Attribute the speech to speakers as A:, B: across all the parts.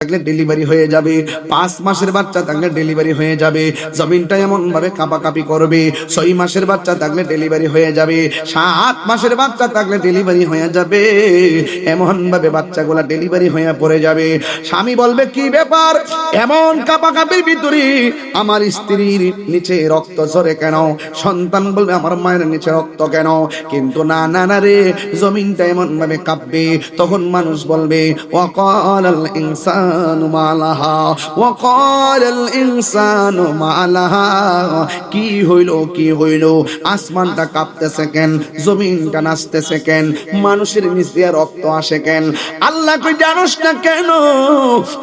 A: থাকলে ডেলিভারি হয়ে যাবে, 5 মাসের বাচ্চা থাকলে ডেলিভারি হয়ে যাবে, জমিনটা এমন ভাবে কাঁপাকাঁপি করবে, 6 মাসের বাচ্চা থাকলে ডেলিভারি হয়ে যাবে, 7 মাসের বাচ্চা থাকলে ডেলিভারি হয়ে যাবে, এমন ভাবে বাচ্চাগুলা ডেলিভারি হয়ে পড়ে যাবে। স্বামী বলবে কি ব্যাপার, এমন কাঁপাকাঁপির ভিতরে আমার স্ত্রীর নিচে রক্ত ঝরে কেন? সন্তান বলবে আমার মায়ের নিচে রক্ত কেন? কিন্তু না না না রে, জমিনটা এমন ভাবে কাঁপবে। তখন মানুষ বলবে ওয়াকালাল ইনসানু মালাহা, ওয়াকালাল ইনসানু মালাহা, কি হইল কি হইল, আসমানটা কাঁপতেছে কেন, জমিনটা নাচতেছে কেন, মানুষের নিচে রক্ত আসে কেন? আল্লাহ কই জানোস না কেন?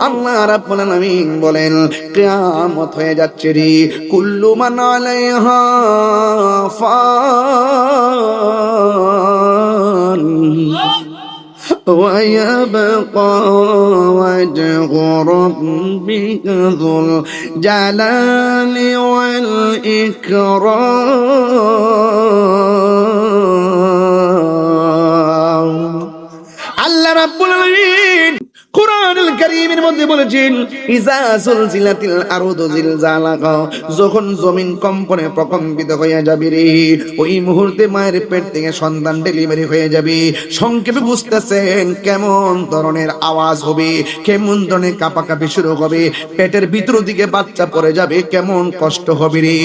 A: আল্লাহ রাব্বুল আলামিন বলেন কিয়ামত হয়ে যাচ্ছে রে, কুল্লু মান আলাইহা ফান ويبقى وجه ربك ذو الجلال والإكرام। আল্লাহ রাব্বুল আলামিন কুরআনুল কারীমের মধ্যে বলেছেন ইজা সুলজিলাতিল আরদু জিলজালাহা, যখন জমিন কম্পনে প্রকম্পিত হয়ে যাবে রে, ওই মুহূর্তে মায়ের পেট থেকে সন্তান ডেলিভারি হয়ে যাবে। সংক্ষেপে বুঝতেছেন কেমন ধরনের আওয়াজ হবে, কেমন ধরনের কাঁপাকাঁপি শুরু হবে, পেটের ভিতর দিকে বাচ্চা পড়ে যাবে, কেমন কষ্ট হবে রে।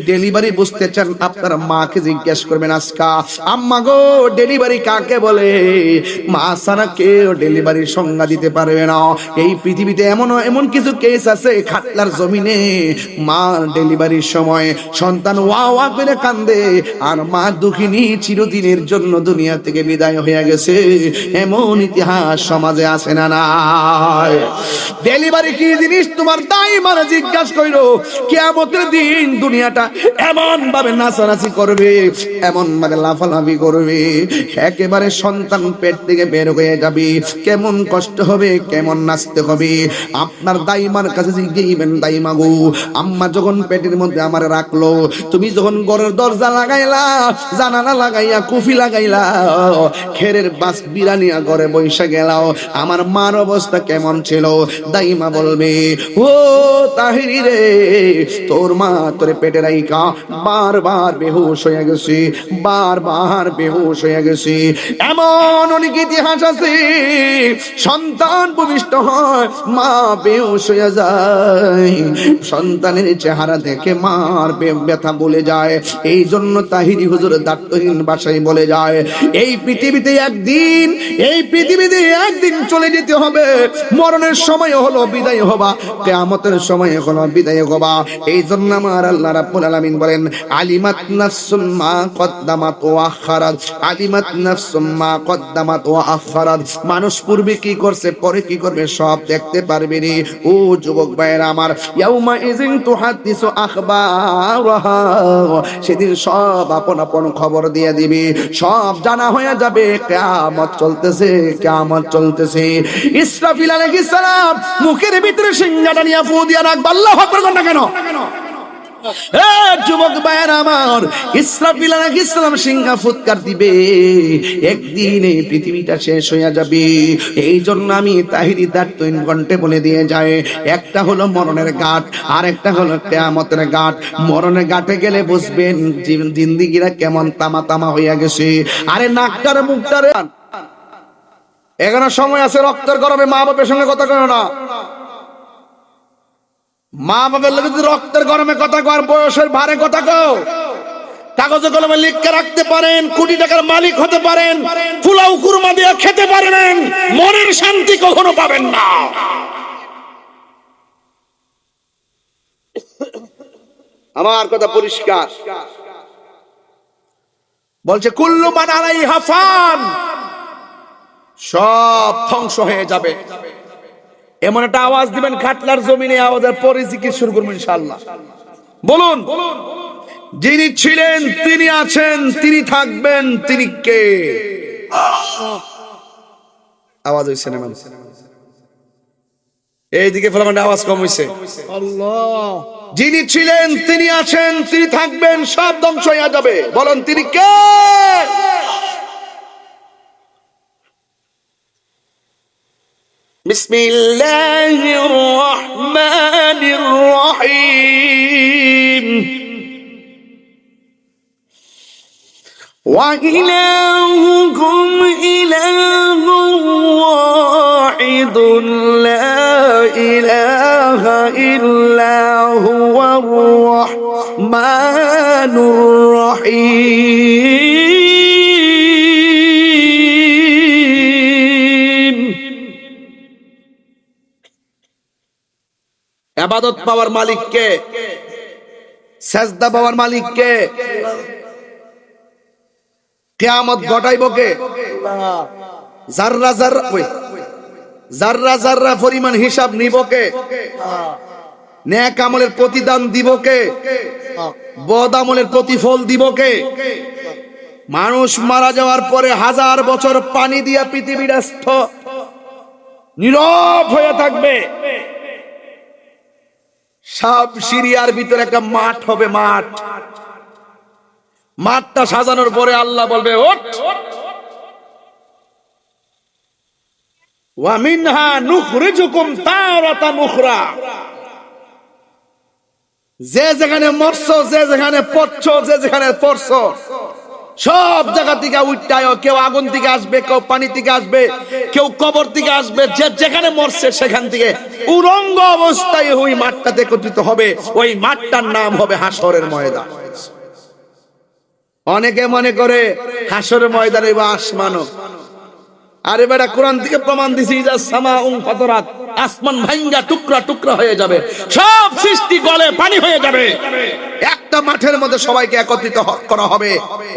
A: ডেলিভারি বুঝতে চান আপনার মাকে জিজ্ঞেস করবেন আজকা, আম্মা গো ডেলিভারি কাকে বলে? মা ছাড়া কেউ ডেলিভারির সংজ্ঞা দিতে পারবে না। এই পৃথিবীতে এমন কিছু কেস আছে, খাটলার জমিনে মা ডেলিভারির সময় সন্তান ওয়া ওয়া করে কান্দে, আর মা দুঃখিনী চিরদিনের জন্য দুনিয়া থেকে বিদায় হয়ে গেছে। এমন ইতিহাস সমাজে আছে না নাই? ডেলিভারি কি জিনিস তোমার দাইমার জিজ্ঞাসা কইরো, কিয়ামতের দিন দুনিয়াটা এমন ভাবে নাচানাচি করবে, এমন ভাবে লাফালাফি করবে, একেবারে সন্তান পেট থেকে বের হয়ে যাবে, কেমন কষ্ট হবে, কেমন নাচতে হবে। আপনার দাইমার কাছে জিজ্ঞাসা, দাইমা গো, আম্মা যখন পেটের মধ্যে আমার রাখলো, তুমি যখন ঘরের দরজা লাগাইলা, জানালা লাগাইয়া, কুফি লাগাইলা, খেরের বাস বিরানিয়া ঘরে বৈশা গেলাও, আমার মার অবস্থা কেমন ছিল? দাইমা বলবে ও তাহিরি রে, তোর মা তোরে পেটে রাইকা বারবার বেহুশ হয়ে গেছে, বারবার বেহুশ হয়ে গেছে। এমন অনেক ইতিহাস আছে, সন্তান ভূমিষ্ঠ হয়, মা বেহুশ হয়ে যায়, সন্তানের চেহারা দেখে মার ব্যথা বলে যায়। এই জন্য তাহিরি হুজুর দায়িত্বহীন ভাষায় বলে যায়, এই পৃথিবীতে একদিন চলে যেতে হবে, মরণের সময় হলো বিদায় হবা, কিয়ামতের সময় হলো বিদায় হবা। এই জন্য আমার আল্লাহ রাব্বুল আলামিন বলেন আলিমাত নাফসুম মা কদ্দামাত ওয়া আখারাত, আলিমাত নাফসুম মা কদ্দামাত ওয়া আখারাত। মানুষ পূর্বে কি করছে, পরে কি করবে, সব দেখতে পারবে রে। ও যুবক ভাইরা আমার, ইয়াউমা ইযিন তুহাদ্দিসু আখবারাহা, সেদিন সব আপন আপন খবর দিয়ে দিবে, সব জানা হয়ে যাবে। কিয়ামত চলতেছে, কিয়ামত চলতেছে। ইসরাফিল আলাইহিস সালাম মুখের ভিতরে সিংহাটা নিয়ে ফু দিয়া রাখবে। আল্লাহু আকবার না কেন? যুবক ভাইয়ের আমার, ইসরাফিল আলাইহিস সালাম সিংহা ফুৎকার দিবে, একদিন এই পৃথিবীটা শেষ হয়ে যাবে। এই জন্য আমি তাহিরি দাঁড় ঘন্টে বলে দিয়ে যায়, একটা হলো মরণের ঘাট, আর একটা হলো কিয়ামতের ঘাট। মরণের ঘাটে গেলে বুঝবেন জিন্দেগিরা কেমন তামা তামা হইয়া গেছে। আরে নাকটারে মুখটারে, এখনো সময় আছে, রক্তের গরমে মা বাপের সঙ্গে কথা কয় না। মা বাবার লোক রক্তের গরমে কথা কর, বয়সের ভারে কথা কও, কাগজে কলমে লিখে রাখতে পারেন, কোটি টাকার মালিক হতে পারেন, ফুলাও কুরমা দিয়ে খেতে পারেন, মনের শান্তি কখনো পাবেন না। আমার কথা পরিষ্কার বলছে কুল্লু মান আলাইহা ফান, সব ধ্বংস হয়ে যাবে। এমন একটা আওয়াজ দিবেন খাটলার জমিনে, আওয়াজের পরে জিকির শুরু করবেন ইনশাআল্লাহ। বলুন, যিনি ছিলেন, তিনি আছেন, তিনি থাকবেন, তিনি কে? আওয়াজ হইছে না? এইদিকে ফলাফল আওয়াজ কম হইছে। আল্লাহ, যিনি ছিলেন, তিনি আছেন, তিনি থাকবেন, সব ধ্বংস হয়ে যাবে। বলেন তিনি কে? বিসমিল্লাহির রহমানির রহিম। وإلهكم إله واحد لا إله إلا هو الرحمن الرحيم। ইবাদত পাওয়ার মালিক কে? সেজদা পাওয়ার মালিক কে? কিয়ামত ঘটাইব কে? জাররা জাররা পরিমাণ হিসাব নিব কে? নেক আমলের প্রতিদান দিব কে? বদ আমলের প্রতিফল দিব কে? মানুষ মারা যাওয়ার পরে 1000 বছর পানি দিয়া পৃথিবীটা নীরব হয়ে থাকবে। সব সিরিয়ার ভিতরে একটা মাঠ হবে, মাঠটা সাজানোর পরে আল্লাহ বলবে ওঠ, ওয়া মিনহা নুখরিজুকুম তারাতান উখরা। যে যেখানে মরছো, যে যেখানে পড়ছো, যে যেখানে পড়ছো, সব জায়গা থেকে উঠায়। কেউ আগুন থেকে আসবে, কেউ পানি থেকে আসবে, কেউ কবর থেকে আসবে। যে যেখানে মরছে সেখান থেকে উলঙ্গ অবস্থায় ওই মাঠটাতে একত্রিত হবে। ওই মাঠটার নাম হবে হাসরের ময়দান। অনেকে মনে করে হাসরের ময়দানে বা আসমানও। আরে বেটা, কোরআন থেকে প্রমাণ দিছি যে সামাউন ফাতরাত, আসমান ভাঙ্গা টুকরা টুকরা হয়ে যাবে, সব সৃষ্টি গলে পানি হয়ে যাবে। একটা মাঠের মধ্যে সবাইকে একত্রিত করা হবে।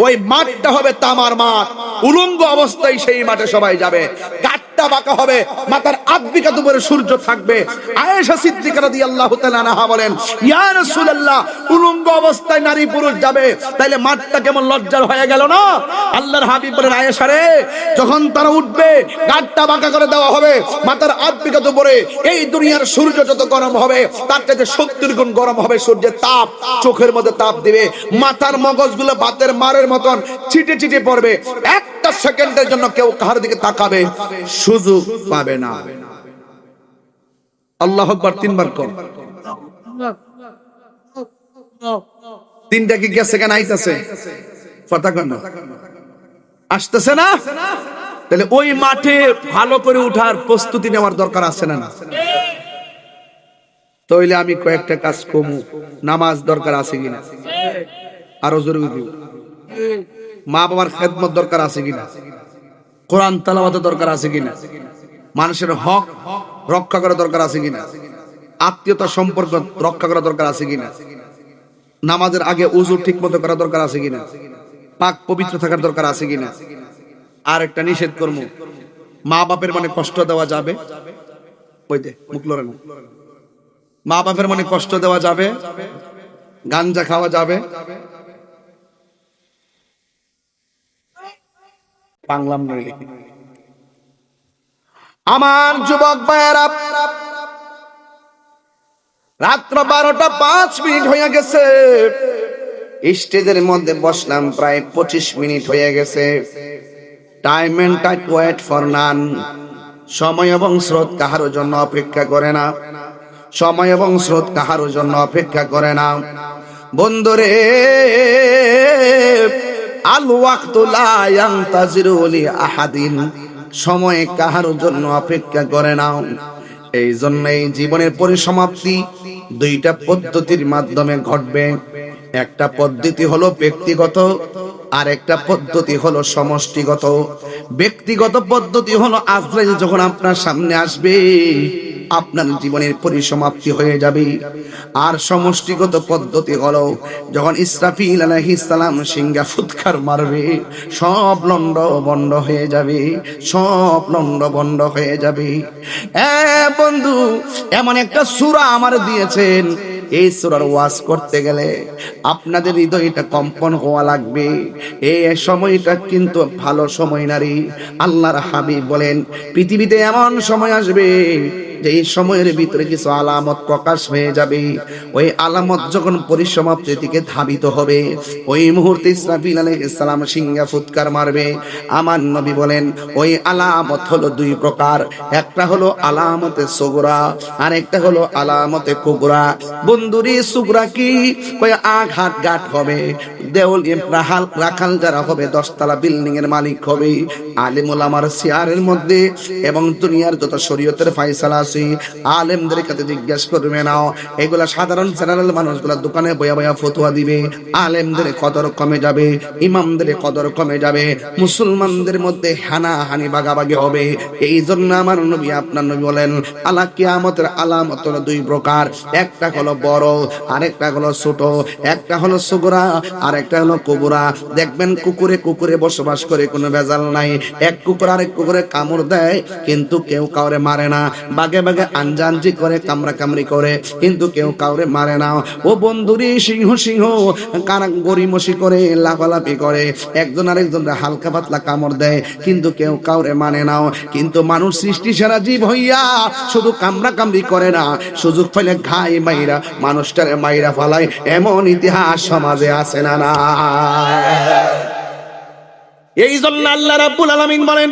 A: ওই মাঠটা হবে তামার মাঠ। উলঙ্গ অবস্থায় সেই মাঠে সবাই যাবে। কাটটা বাঁকা হবে, মাথার আধবিকাত উপরে সূর্য থাকবে। আয়েশা সিদ্দিকা রাদিয়াল্লাহু তাআলা আনহা বলেন, ইয়া রাসূলুল্লাহ, উলঙ্গ অবস্থায় নারী পুরুষ যাবে, তাইলে মাঠটা কেমন লজ্জার হয়ে গেল না? আল্লাহর হাবিব বলেন, আয়েশা রে, যখন তারা উঠবে, কাটটা বাঁকা করে দেওয়া হবে, মাথার আধবিকাত উপরে এই দুনিয়ার সূর্য যত গরম হবে তার চাইতে 70 গুণ গরম হবে সূর্যের তাপ। চোখের মধ্যে তাপ দিবে, মাথার মগজগুলো ভাতের মারের মতন ছিটে ছিটে পড়বে। একটা সেকেন্ডের জন্য কেউ কাহার দিকে তাকাবে সুযোগ পাবে না। আল্লাহু আকবার 3 বার কর। তিনটা কি গেছে কেন? আইতাছে কথা কেন আসতেছে না? তাহলে ওই মাঠে ভালো করে উঠার প্রস্তুতি নেওয়ার দরকার আছে না? তাইলে আমি কয়েকটা কাজ কমু। নামাজ দরকার আছে কিনা? আরো জোরে বলি। মা বাবার খেদমত দরকার আছে কিনা? কোরআন তেলাওয়াতের দরকার আছে কিনা? মানুষের হক রক্ষা করা দরকার আছে কিনা? আত্মীয়তা সম্পর্ক রক্ষা করা দরকার আছে কিনা? নামাজের আগে ওযু ঠিকমতো করা দরকার আছে কিনা? পাক পবিত্র থাকার দরকার আছে কিনা? আর একটা নিষেধ করব, মা বাপের মনে কষ্ট দেওয়া যাবে? ওই দে মুখ লড়ে না। মা বাপের মনে কষ্ট দেওয়া যাবে? গাঞ্জা খাওয়া যাবে? বাংলাম নইলে আমার যুবক ভাইয়েরা, রাত্র 12টা 5 মিনিট হয়ে গেছে। স্টেজের মধ্যে বসলাম প্রায় 25 মিনিট হয়ে গেছে। Time and time wait for none. সময় এবং স্রোত কাহারও জন্য অপেক্ষা করে না। সময় এবং স্রোত কাহারও জন্য অপেক্ষা করে না। বন্ধুরে, আল ওয়াক্তু লা ইয়ানতাজিরু লি আহাদিন। সময় কাহারও জন্য অপেক্ষা করে না। এই জন্যই জীবনের পরিসমাপ্তি 2টা পদ্ধতির মাধ্যমে ঘটবে। একটা পদ্ধতি হলো ব্যক্তিগত, আর একটা পদ্ধতি হলো সমষ্টিগত। ব্যক্তিগত পদ্ধতি হলো আজরাইল যখন আপনার সামনে আসবে আপনার জীবনের পরিসমাপ্তি হয়ে যাবে। আর সমষ্টিগত পদ্ধতি হলো যখন ইসরাফিল আলাইহিস সালাম সিংহা ফুৎকার মারবে, সব লন্ড বন্ড হয়ে যাবে, সব লন্ড বন্ড হয়ে যাবে। বন্ধু, এমন একটা সূরা আমার দিয়েছেন, এই সূরার ওয়াজ করতে গেলে আপনাদের হৃদয়টা কম্পন হওয়া লাগবে। এই সময়টা কিন্তু ভালো সময় নারী। আল্লাহর হাবিব বলেন, পৃথিবীতে এমন সময় আসবে যে এই সময়ের ভিতরে কিছু আলামত প্রকাশ হয়ে যাবে। ওই আলামত যখন পরিসমাপ্তির দিকে ধাবিত হবে, ওই মুহূর্তে ইসরাফিল আলাইহিস সালাম সিংহা ফুৎকার মারবে। আমার নবী বলেন ওই আলামত হলো দুই প্রকার, একটা হলো আলামতে সুগরা আর একটা হলো আলামতে কুবরা। বন্ধুরি সুগরা কি? ওই আঘাত গাট হবে, দেওয়াল রাখাল যারা হবে 10 তলা বিল্ডিং এর মালিক হবে, আলেম ওলামার চেয়ারের মধ্যে এবং দুনিয়ার যত শরীয়তের ফয়সালা আছে আলেমদের কাছে জিজ্ঞেস করবে নাও। এগুলা সাধারণ জেনারেল মানুষগুলা দোকানে বয়া বয়া ফতোয়া দিবে, আলেমদের কদর কমে যাবে, ইমামদের কদর কমে যাবে, মুসলমানদের মধ্যে হানাহানি বাগাবাগি হবে। এই জন্য আমার নবী আপনার নবী বলেন আলা কিয়ামতের আলামত হলো দুই প্রকার, একটা হলো বড় আরেকটা হলো ছোট, একটা হলো সুগরা আর একটা হলো কুবরা। দেখবেন কুকুরে কুকুরে বসবাস করে, কোনো ভেজাল নাই, এক কুকুর আরেক কুকুরে কামড় দেয় কিন্তু কেউ কাউরে মারে না, বাগে বাগে আঞ্জানজি করে কামড়া কামড়ি করে কিন্তু কেউ কাউরে মারে না। ও বন্ধুরি সিংহ সিংহ কারা গরিমসি করে লাফালাফি করে, একজন আরেকজনকে হালকা পাতলা কামড় দেয় কিন্তু কেউ কাউরে মানে নাও। কিন্তু মানুষ সৃষ্টি সেরা জীব হইয়া শুধু কামড়া কামড়ি করে না, সুযোগ পেলে ঘাই মাইরা মানুষটারে মাইরা ফালায়, এমন ইতিহাস সমাজে আছে না না? এই জন্য আল্লাহ রাব্বুল আলামিন বলেন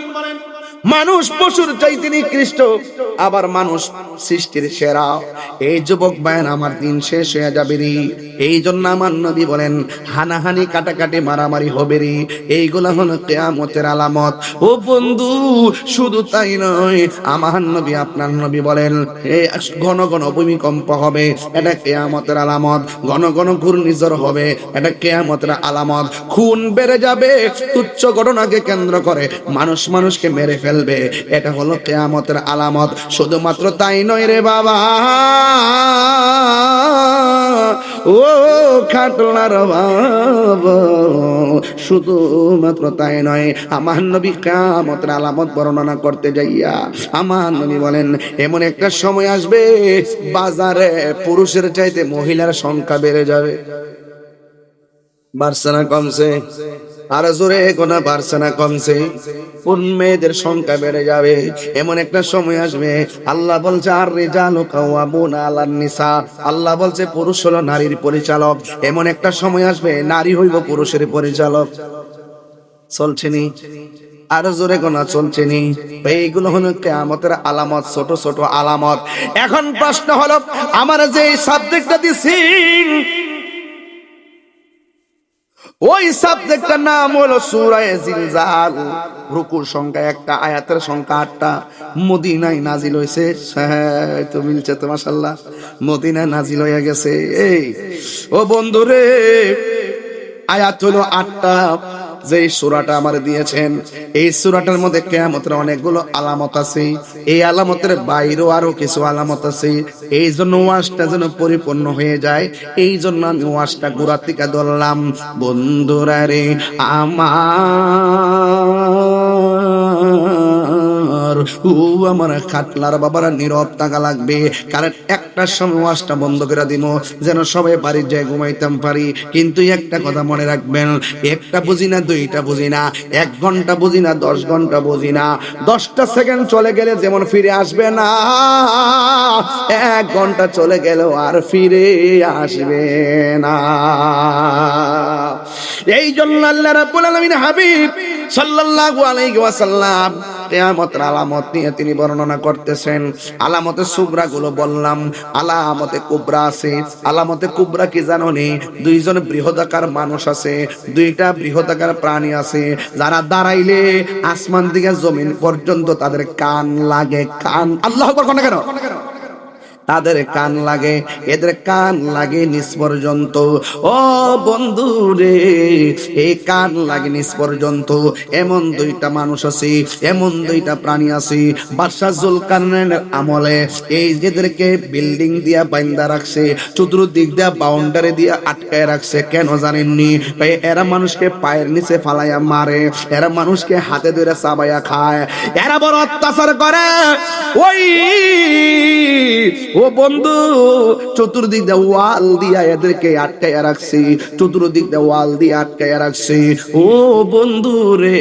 A: মানুষ পশুর চাইতে নিকৃষ্ট, আবার মানুষ সৃষ্টির সেরা। এই যুবক ভাইয়ের আমার দিন শেষ হয়ে যাবে রে। এই জন্য আমার নবী বলেন হানাহানি কাটাকাটি মারামারি হবে রে, এইগুলা হলো কিয়ামতের আলামত। ও বন্ধু শুধু তাই নয়, আমার নবী আপনার নবী বলেন এই ঘন ঘন ভূমিকম্প হবে, এটা কিয়ামতের আলামত। ঘন ঘন ঘূর্ণিঝড় হবে, এটা কিয়ামতের আলামত। খুন বেড়ে যাবে, তুচ্ছ ঘটনাকে কেন্দ্র করে মানুষ মানুষকে মেরে ফেলবে, এটা হলো কিয়ামতের আলামত। শুধুমাত্র তাই নয় রে বাবা, ও খাটলার বাবা, শুধুমাত্র তাই নয়, আমার নবী কিয়ামতের আলামত বর্ণনা করতে যাইয়া আমার নবী বলেন এমন একটা সময় আসবে বাজারে পুরুষের চাইতে মহিলার সংখ্যা বেড়ে যাবে। বাড়ছে না কমছে? আর জোরে কোনা বাড়ছে না কমছে? কোন মেয়েদের সংখ্যা বেড়ে যাবে। এমন একটা সময় আসবে আল্লাহ বলছে আর রিজালু কাওয়ামুনা আলান নিসা, আল্লাহ বলছে পুরুষ হলো নারীর পরিচালক। এমন একটা সময় আসবে নারী হইব পুরুষের পরিচালক। চলছে নি? আর জোরে কোনা চলছে নি? এইগুলো হলো কিয়ামতের আলামত, ছোট ছোট আলামত। এখন প্রশ্ন হলো আমার যে সাবজেক্টটা দিছি ওই সাবজেক্টটার নাম হলো সূরা জিলজাল। রুকুর সংখ্যা 1টা, আয়াতের সংখ্যা 8টা। মদিনায় নাজিল হইছে, হ্যাঁ তো মিলছে তো মাশাআল্লাহ, মদিনায় নাজিল হয়ে গেছে। এই ও বন্ধুরে আয়াত হলো 8টা। যে সূরাটা আমার দিয়েছেন এই সূরাটার মধ্যে কিয়ামতের অনেকগুলো আলামত আছে, এই আলামতের বাইরেও আরো কিছু আলামত আছে। এই জন্য ওয়াজটা যেন পরিপূর্ণ হয়ে যায়, এই জন্য আমি ওয়াজটা গোড়া থেকে ধরলাম। বন্ধুরা রে আমার, ও আমার খাটলার বাবারা নীরব থাকা লাগবে, কারণ একটার সময় ওয়াজটা বন্ধ করে দিব যেন সবাই বাড়ির যায় ঘুমাইতাম পারি। কিন্তু একটা কথা মনে রাখবেন, একটা বুঝি না, দুইটা বুঝি না, 1 ঘন্টা বুঝি না, 10 ঘন্টা বুঝি না, 10টা সেকেন্ড চলে গেলে যেমন ফিরে আসবে না, 1 ঘন্টা চলে গেলেও আর ফিরে আসবে না। এই জন্য আল্লাহ রাব্বুল আলামিন হাবিব সাল্লাল্লাহু আলাইহি ওয়াসাল্লাম কিয়ামতের আলামত নিয়ে তিনি বর্ণনা করতেছেন। আলামতে সুগরা গুলো বললাম, আলামতে কুবরা আছে। আলামতে কুবরা কি জানো নি? 2জন বৃহদাকার মানুষ আছে, 2টা বৃহদাকার প্রাণী আছে, যারা দাঁড়াইলে আসমান থেকে জমিন পর্যন্ত তাদের কান লাগে। কান, আল্লাহু আকবার কোন কেন? তাদের কান লাগে, এদের কান লাগে নিচ পর্যন্ত। ও বন্ধু রে, এই কান লাগে নিচ পর্যন্ত। এমন 2টা মানুষ আছে, এমন 2টা প্রাণী আছে। বাদশা জুলকারনাইনের আমলে এই যেদেরকে বিল্ডিং দিয়া বাইন্দা রাখছে, চতুর্দিক দিয়া বাউন্ডারি দিয়া আটকায় রাখছে। কেন জানেননি? এরা মানুষকে পায়ের নিচে ফালাইয়া মারে, এরা মানুষকে হাতে ধরে চাবাইয়া খায়, এরা বড় অত্যাচার করে। ওই ও বন্ধু, চতুর্দিক দিয়ে ওয়াল দিয়া এদেরকে আটকাইয়া রাখছি, চতুর্দিক দিয়ে ওয়াল দিয়ে আটকাইয়া রাখছি। ও বন্ধু রে,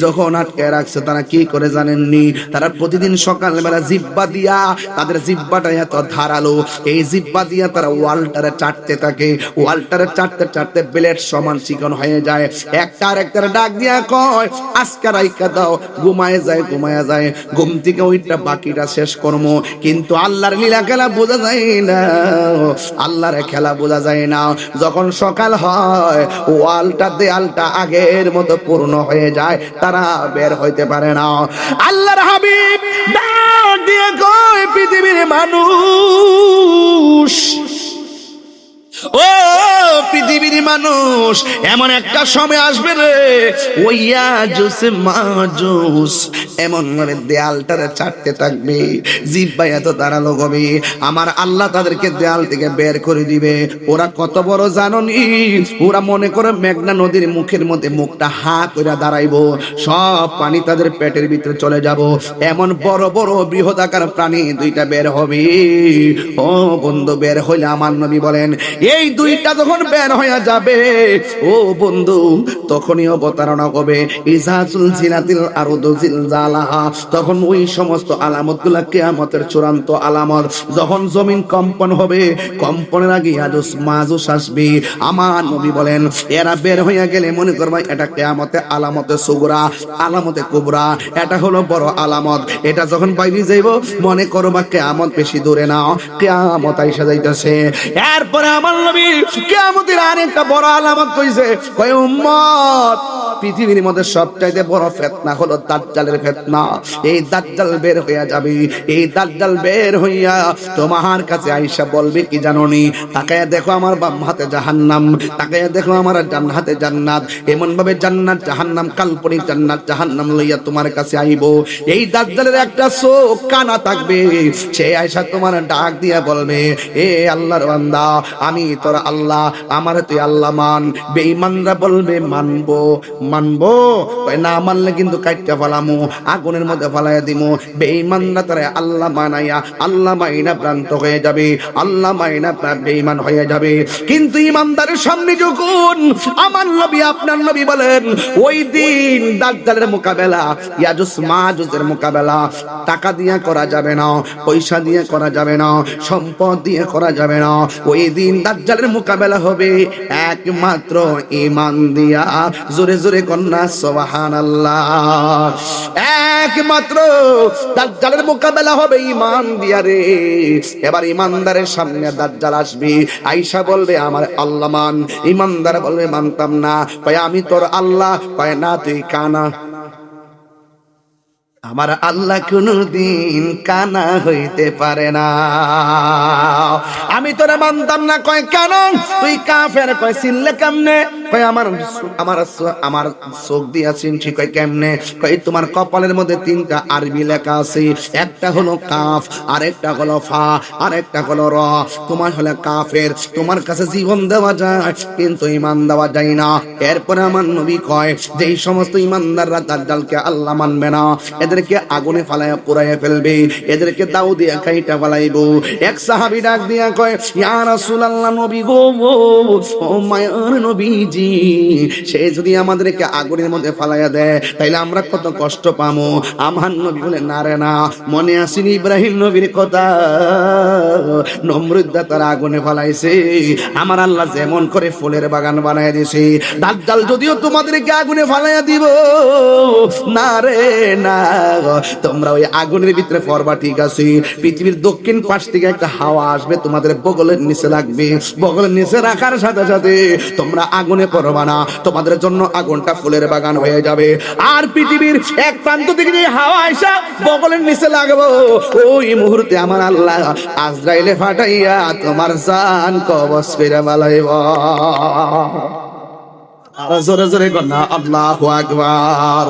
A: যখন আটকাইয়া রাখছে তারা কি করে জানেননি? তারা প্রতিদিন সকালবেলা জিব্বা দিয়া, তাদের জিব্বাটা এত ধারালো, এই জিব্বা দিয়া তারা ওয়ালটারে চাটতে থাকে। ওয়ালটারে চাটতে চাটতে ব্লেড সমান চিকন হয়ে যায়। একটা আরেকটার ডাক দিয়া কয়, আজকে রাইখা দাও। ঘুমায় যায়, ঘুমায় যায়। ঘুম থেকে ওইটা বাকিটা শেষ করবো। কিন্তু আল্লাহর লীলা খেলা বোঝা যায় না, আল্লাহর খেলা বোঝা যায় না। যখন সকাল হয়, ওয়ালটা দেয়ালটা আগের মতো পূর্ণ হয়ে যায়, তারা বের হইতে পারে না। আল্লাহর হাবিব ডাক দিয়ে কয়, পৃথিবীর মানুষ, ও পৃথিবীর মানুষ, এমন একটা সময় আসবে রে, ওইয়া জোসে মাজুস এমন ভাবে দেয়ালটারে চাটতে থাকবে, জিহ্বা এত ধারালো হবে, আমার আল্লাহ তাদেরকে দেয়াল থেকে বের করে দিবে। ওরা কত বড় জাননি, ওরা মনে করে মেঘনা নদীর মুখের মধ্যে মুখটা হা করে দাঁড়াইবো, সব পানি তাদের পেটের ভিতরে চলে যাব। এমন বড় বড় বৃহদাকার প্রাণী দুইটা বের হবে। ও বন্ধু, বের হইলে আমার নবী বলেন, এই দুইটা যখন বের হয়ে যাবে, ও বন্ধু, তখনই অবতারণা হবে ইজাতুল জিনাতিল আরদু জিলজালাহা। তখন ওই সমস্ত আলামতগুলো কিয়ামতের চূড়ান্ত আলামত। যখন জমিন কম্পন হবে, কম্পনের আগে ইয়াজুজ মাজুজ আসবে। আমার নবী বলেন, এরা বের হয়ে গেলে মনে করবা এটা কিয়ামতে আলামতে সুগরা, আলামতে কুবরা, এটা হলো বড় আলামত। এটা যখন বাইরে যাইব, মনে করবা কিয়ামত বেশি দূরে না, কিয়ামত আইসা যাইতেছে। এরপরে আমার নবী কিয়ামতের আরেকটা বড় আলামত কইছে, কয় উম্মত, পৃথিবীর মধ্যে সবচাইতে বড় ফিতনা হলো দাজ্জালের ফিতনা। এই দাজ্জাল বের হইয়া যাবে, এই দাজ্জাল বের হইয়া তোমার কাছে আইসা বলবে কি জানোনি, তাকায়া দেখো আমার বাম হাতে জাহান্নাম, তাকায়া দেখো আমার ডান হাতে জান্নাত। এমন ভাবে জান্নাত জাহান্নাম, কাল্পনিক জান্নাত জাহান্নাম লইয়া তোমার কাছে আইব। এই দাজ্জালের একটা চোখ কানা থাকবে, সে আইসা তোমার ডাক দিয়া বলবে, এ আল্লাহর বান্দা, আমি তোর আল্লাহ, আমার তুই আল্লাহ মান। বেঈমানরা বলবে মানবো, মানবো, না মানলে কিন্তু কাইটটা ফালামু, আগুনের মধ্যে ফালাইয়া দিমু। বেঈমানরা তারে আল্লাহ মানাইয়া, আল্লাহ মাইনা ভ্রান্ত হয়ে যাবে, আল্লাহ মাইনা বেঈমান হয়ে যাবে। কিন্তু ইমানদারের সামনে যখন আমার নবী, আপনার নবী বলেন, ওই দিন দাজ্জালের মোকাবেলা, ইয়াজুজ মাজুজের মোকাবেলা টাকা দিয়ে করা যাবে না, পয়সা দিয়ে করা যাবে না, সম্পদ দিয়ে করা যাবে না। ওই দিন দাজ্জালের মোকাবেলা হবে একমাত্র ঈমান দিয়া। জোরে জোরে কন্যা সুবহানাল্লাহ। একমাত্র দাজ্জালের মোকাবেলা হবে ঈমান দিয়া রে। এবার ঈমানদারের সামনে দাজ্জাল আসবে, আয়েশা বলবে আমার আল্লাহ মান। ঈমানদার বলবে মানতাম না। কয় আমি তোর আল্লাহ। কয় না, তুই কানা। আমার আল্লাহ কোনদিন কানা হইতে পারে না, আমি তোরা মানতাম না। কয় কেন? তুই কাফের। কয় চিনলে কেমনে? কয় আমার চোখ দিয়া চিনছি। কয় কেমনে? কয় তোমার কপালের মধ্যে তিনটা আরবি লেখা আছে, একটা হলো কাফ, আরেকটা হলো ফা, আরেকটা হলো র। তোমার হলো কাফের, তোমার কাছে জীবন দেওয়া যায় কিন্তু ঈমান দেওয়া যায় না। এরপরে আমার নবী কয়, যেই সমস্ত ঈমানদাররা দাজ্জালকে আল্লাহ মানবে না, এদেরকে আগুনে ফালাইয়া পুড়াইয়া ফেলবে, এদেরকে দাও দিয়া কাইটা ফালাইবো। এক সাহাবী ডাক দিয়া কয়, ইয়া রাসূলুল্লাহ, নবী গো, ও মায়ার নবীজি, সে যদি আমাদেরকে আগুনের মধ্যে ফালাইয়া দেয় তাইলে আমরা কত কষ্ট পাবো। আমার নবী বলে, না রে না, মনে আসেনি ইব্রাহিম নবীর কথা, নমরুদ তার আগুনে ফালাইছে, আমার আল্লাহ যেমন করে ফুলের বাগান বানায় দিয়েছে, দাজ্জাল যদিও তোমাদেরকে আগুনে ফালাইয়া দিব না রে না, তোমরা ওই আগুনের ভিতরে পড়বা ঠিক আছে। পৃথিবীর দক্ষিণ পাশ থেকে একটা হাওয়া আসবে, তোমাদের বগলের নিচে লাগবে, বগলের নিচে রাখার সাথে সাথে তোমরা আগুনে পড়বা না, তোমাদের জন্য আগুনটা ফুলের বাগান হয়ে যাবে। আর পৃথিবীর এক প্রান্ত থেকে যে হাওয়া আসা বগলের নিচে লাগবে, ওই মুহূর্তে আমার আল্লাহ আজরাইলে ফাটাইয়া তোমার জান কবজ করে বালাইব। আর জোরে জোরে কর না আল্লাহু আকবার।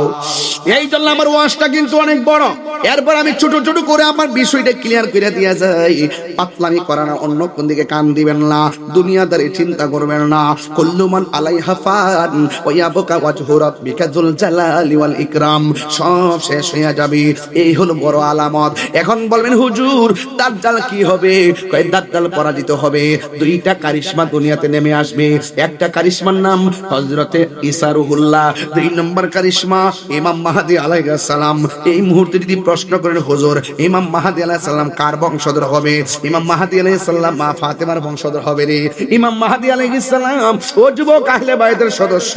A: এই জন্য আমার ওয়াজটা কিন্তু অনেক বড়। এরপর আমি ছোট ছোট করে আমার বিষয়টা ক্লিয়ার করে দিয়ে যাই। পাতলামি করা না, অন্য কোন দিকে কান দিবেন না, দুনিয়াদারি চিন্তা করবেন না। কুল্লু মান আলাইহা ফান ওয়া ইয়াবকা ওয়াজহু রাব্বিকা যুল জালালি ওয়াল ইকরাম। সব শেষ হয়ে যাবে, এই হলো বড় আলামত। এখন বলবেন হুজুর দাজ্জাল কি হবে? কয় দাজ্জাল পরাজিত হবে। দুইটা কারিশমা দুনিয়াতে নেমে আসবে। একটা কারিশমার নাম হযরতে ঈসা রুহুল্লাহ, দুই নম্বর কারিশমা ইমাম মাহদী আলাইহিস সালাম। এই মুহূর্তে যদি প্রশ্ন করেন হুজুর ইমাম মাহদী আলাইহিস সালাম কার বংশধর হবে? ইমাম মাহদী আলাইহিস সালাম মা ফাতেমার বংশধর হবে রে। ইমাম মাহদী আলাইহিস সালাম ও যুবক আহলে বাইতের সদস্য,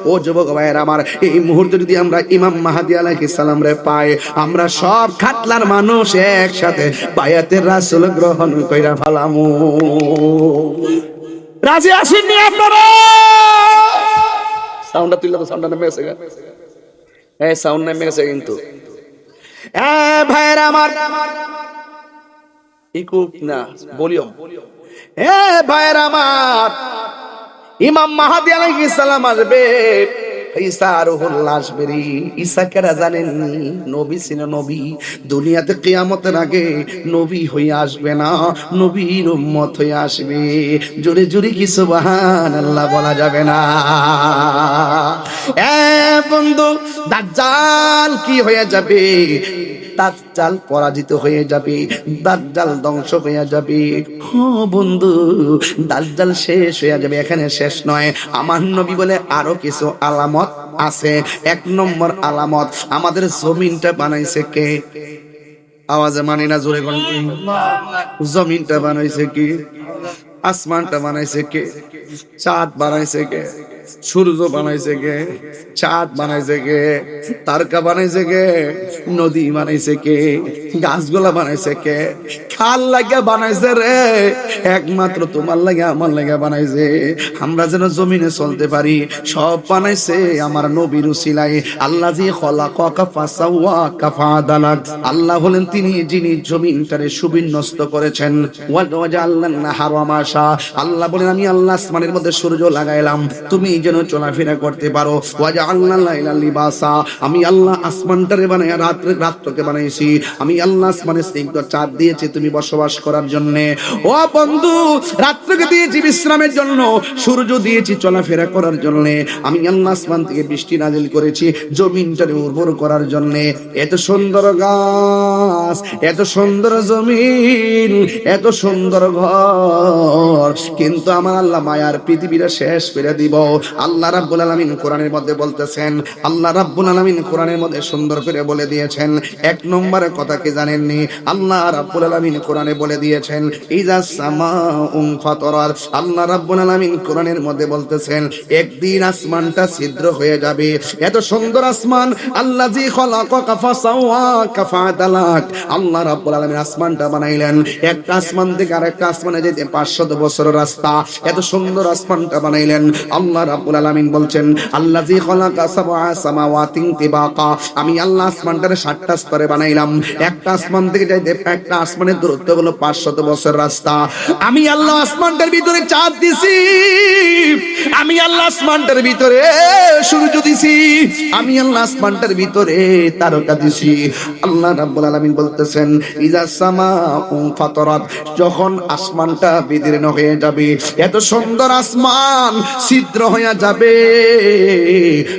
A: ও যুবক ভাইয়ের আমার, এই মুহূর্তে যদি আমরা ইমাম মাহদী আলাইহিস সালাম রে পাই, আমরা সব খাটলার মানুষ একসাথে বায়াতের রাসূল গ্রহণ কইরা ফেলামু। রাজি আছেন নি আপনারা? সাউন্ডটা তুইলা তো, সাউন্ডটা নেমে গেছে। এই সাউন্ড নেমে গেছে কিন্তু। ভাইয়ের আমার ইকুক না বলিও। ভাইয়ের আমার, ইমাম মাহদী আলাইহিস সালাম আসবে, ঈসা রুহুল্লাহ আসবে রে। ঈসা কেরা জানেননি? নবী ছিল নবী। দুনিয়াতে কিয়ামতের আগে নবী হয়ে আসবে না, নবীর উম্মত হয়ে আসবে। জোরে জোরে কি সুবহানাল্লাহ বলা যাবে না? বন্ধু দাজ্জাল কি হয়ে যাবে? দাজ্জাল পরাজিত হয়ে যাবে, দাজ্জাল ধ্বংস হয়ে যাবে। ও বন্ধু দাজ্জাল শেষ হয়ে যাবে। এখানে শেষ নয়, আমার নবী বলে আরো কিছু আলামত আছে। এক নম্বর আলামত, আমাদের জমিনটা বানাইছে কে? আওয়াজে মানি না, জোরে কোন? জমিনটা বানাইছে কে? আসমানটা বানাইছে কে? চাঁদ বানাইছে কে? সূর্য বানাইছে কে? চাঁদ বানাইছে কে? তারকা বানাইছে কে? নদী বানাইছে কে? গাছগুলা বানাইছে কে? খাল লাগা বানাইছে রে, একমাত্র তোমার লাগে আমার লাগে বানাইছে। আমরা যেন জমিনে চলতে পারি, সব বানাইছে আমার নবীর উসিলায়। আল্লাযী খলাকাকা ফাসাওয়াকা ফাআদালাক। আল্লাহ হলেন তিনি যিনি জমিনটারে সুবিন্যস্ত করেছেন। ওয়াজআলনান নাহারা মাশা। আল্লাহ বলেন আমি আল্লাহ আসমানের মধ্যে সূর্য লাগাইলাম, তুমি যেন চলাফেরা করতে পারো। ওয়াজআলনাল লাইলা লিবাসা। আমি আল্লাহ আসমানটারে বানাইয়া রাত্রকে বানাইছি। আমি আল্লাহ আসমানে স্নিগ্ধ চাঁদ দিয়েছি তুমি বসবাস করার জন্য। ও বন্ধু রাত্রকে দিয়েছি বিশ্রামের জন্য, সূর্য দিয়েছি চলাফেরা করার জন্য। আমি আল্লাহ আসমান থেকে বৃষ্টি নাজিল করেছি জমিনটারে উর্বর করার জন্য। এত সুন্দর গাছ, এত সুন্দর জমিন, এত সুন্দর ঘর, কিন্তু আমার আল্লাহ মায়ার পৃথিবীটা শেষ করে দিব। আল্লাহ রাব্বুল আলামিন কোরআনের মধ্যে বলতেছেন, আল্লাহ রাব্বুল আলামিন কোরআনের মধ্যে সুন্দর করে বলে দিয়েছেন। এক নম্বরের কথা কি জানেননি? আল্লাহ রাব্বুল আলামিন কোরআনে বলে দিয়েছেন ইজাস সামাউন ফাতারাত। আল্লাহ রাব্বুল আলামিন কোরআনের মধ্যে বলতেছেন একদিন আসমানটা ছিদ্র হয়ে যাবে। এত সুন্দর আসমান, আল্লাযী খলাকাকা ফাসাওয়াকা ফাআদালাক। আল্লাহ রাব্বুল আলামিন আসমানটা বানাইলেন, একটা আসমান থেকে আরেকটা আসমানে যেতে 500 বছরের রাস্তা। এত সুন্দর আসমানটা বানাইলেন। আল্লাহ রাব্বুল আলামিন বলছেন আল্লাযী খলাকা সাবআ সামাওয়াতিন তিবাকা। আমি আল্লাহ আসমানটারে 7টা স্তরে বানাইলাম। একটা আসমান থেকে যাইতে একটা আসমানের দূরত্ব হলো 500 বছর রাস্তা। আমি আল্লাহ আসমানটার ভিতরে চাঁদ দিছি, আমি আল্লাহ আসমানটার ভিতরে সূর্য দিছি, আমি আল্লাহ আসমানটার ভিতরে তারকা দিছি। আল্লাহ রাব্বুল আলামিন বলতেছেন ইজাস সামাউ ফাতারাত। যখন আসমানটা বিদীর্ণ হয়ে যাবে, এত সুন্দর আসমান ছিদ্র হয়ে যাবে।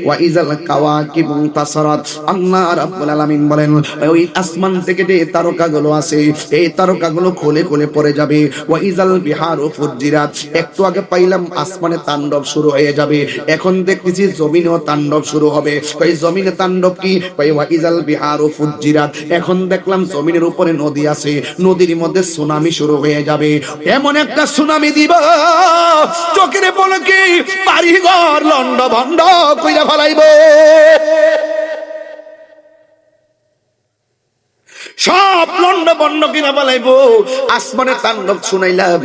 A: ওয়া ইজাল কাওয়াকিবু তাসারাত। আল্লাহ রাব্বুল আলামিন বলেন ওই আসমান থেকে যে তারকাগুলো আছে, এই তারকাগুলো খুলে খুলে পড়ে যাবে। ওয়া ইজাল বিহারু ফুজ্জিরাত। একটু আগে পাইলাম আসমানে তাণ্ডব শুরু হয়ে যাবে, এখন দেখতেছি জমিনেও তাণ্ডব শুরু হবে। ওই জমিনে তাণ্ডব কি? ওয়া ইজাল বিহারু ফুজ্জিরাত। এখন দেখলাম জমিনের উপরে নদী আছে, নদীর মধ্যে সুনামি শুরু হয়ে যাবে। এমন একটা সুনামি দিব চোখের পলকে বাড়িঘর লন্ড ভন্ড কইরা ফেলাইব। সব লন্ড বন্ড কিনা বলাইবো। আসমানে তাণ্ডব শুনাইলাম,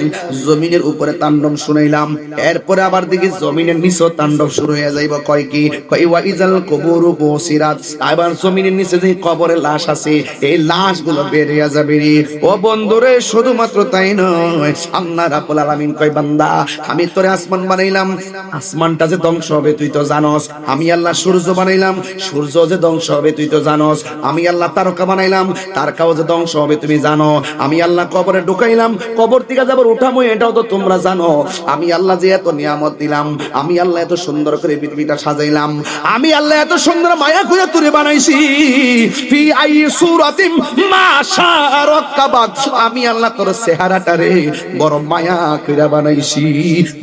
A: জমিনের উপরে তাণ্ডব শুনাইলাম, এরপরে আবার দেখি জমিনের নিচে তাণ্ডব শুরু হয়ে যাইব। কয় কি? কয় ওয়াইজাল কবুরু বুসিরাত, আবার জমিনের নিচে যে কবরের লাশ আছে এই লাশগুলো বের হয়ে যাবে রে। ও বন্ধুরে, শুধুমাত্র তাই নয়, আল্লাহ রাব্বুল আলামিন কয় বান্দা আমি তোরে আসমান বানাইলাম, আসমানটা যে ধ্বংস হবে তুই তো জানোস। আমি আল্লাহ সূর্য বানাইলাম, সূর্য যে ধ্বংস হবে তুই তো জানোস। আমি আল্লাহ তারকা বানাইলাম, তারকাও যে ধ্বংস হবে তুমি জানো। আমি আল্লাহ কবরে ঢুকাইলাম, কবর থেকে যাবার উঠামো এটাও তো তোমরা জানো। আমি আল্লাহ যে এত নিয়ামত দিলাম, আমি আল্লাহ এত সুন্দর করে পৃথিবীটা সাজাইলাম, আমি আল্লাহ এত সুন্দর মায়া করে তুলে বানাইছি। ফি আই সূরাতিম মা শাআ রাক্কাবাক, আমি আল্লাহ তোর চেহারাটারে বড় মায়া কইরা বানাইছি,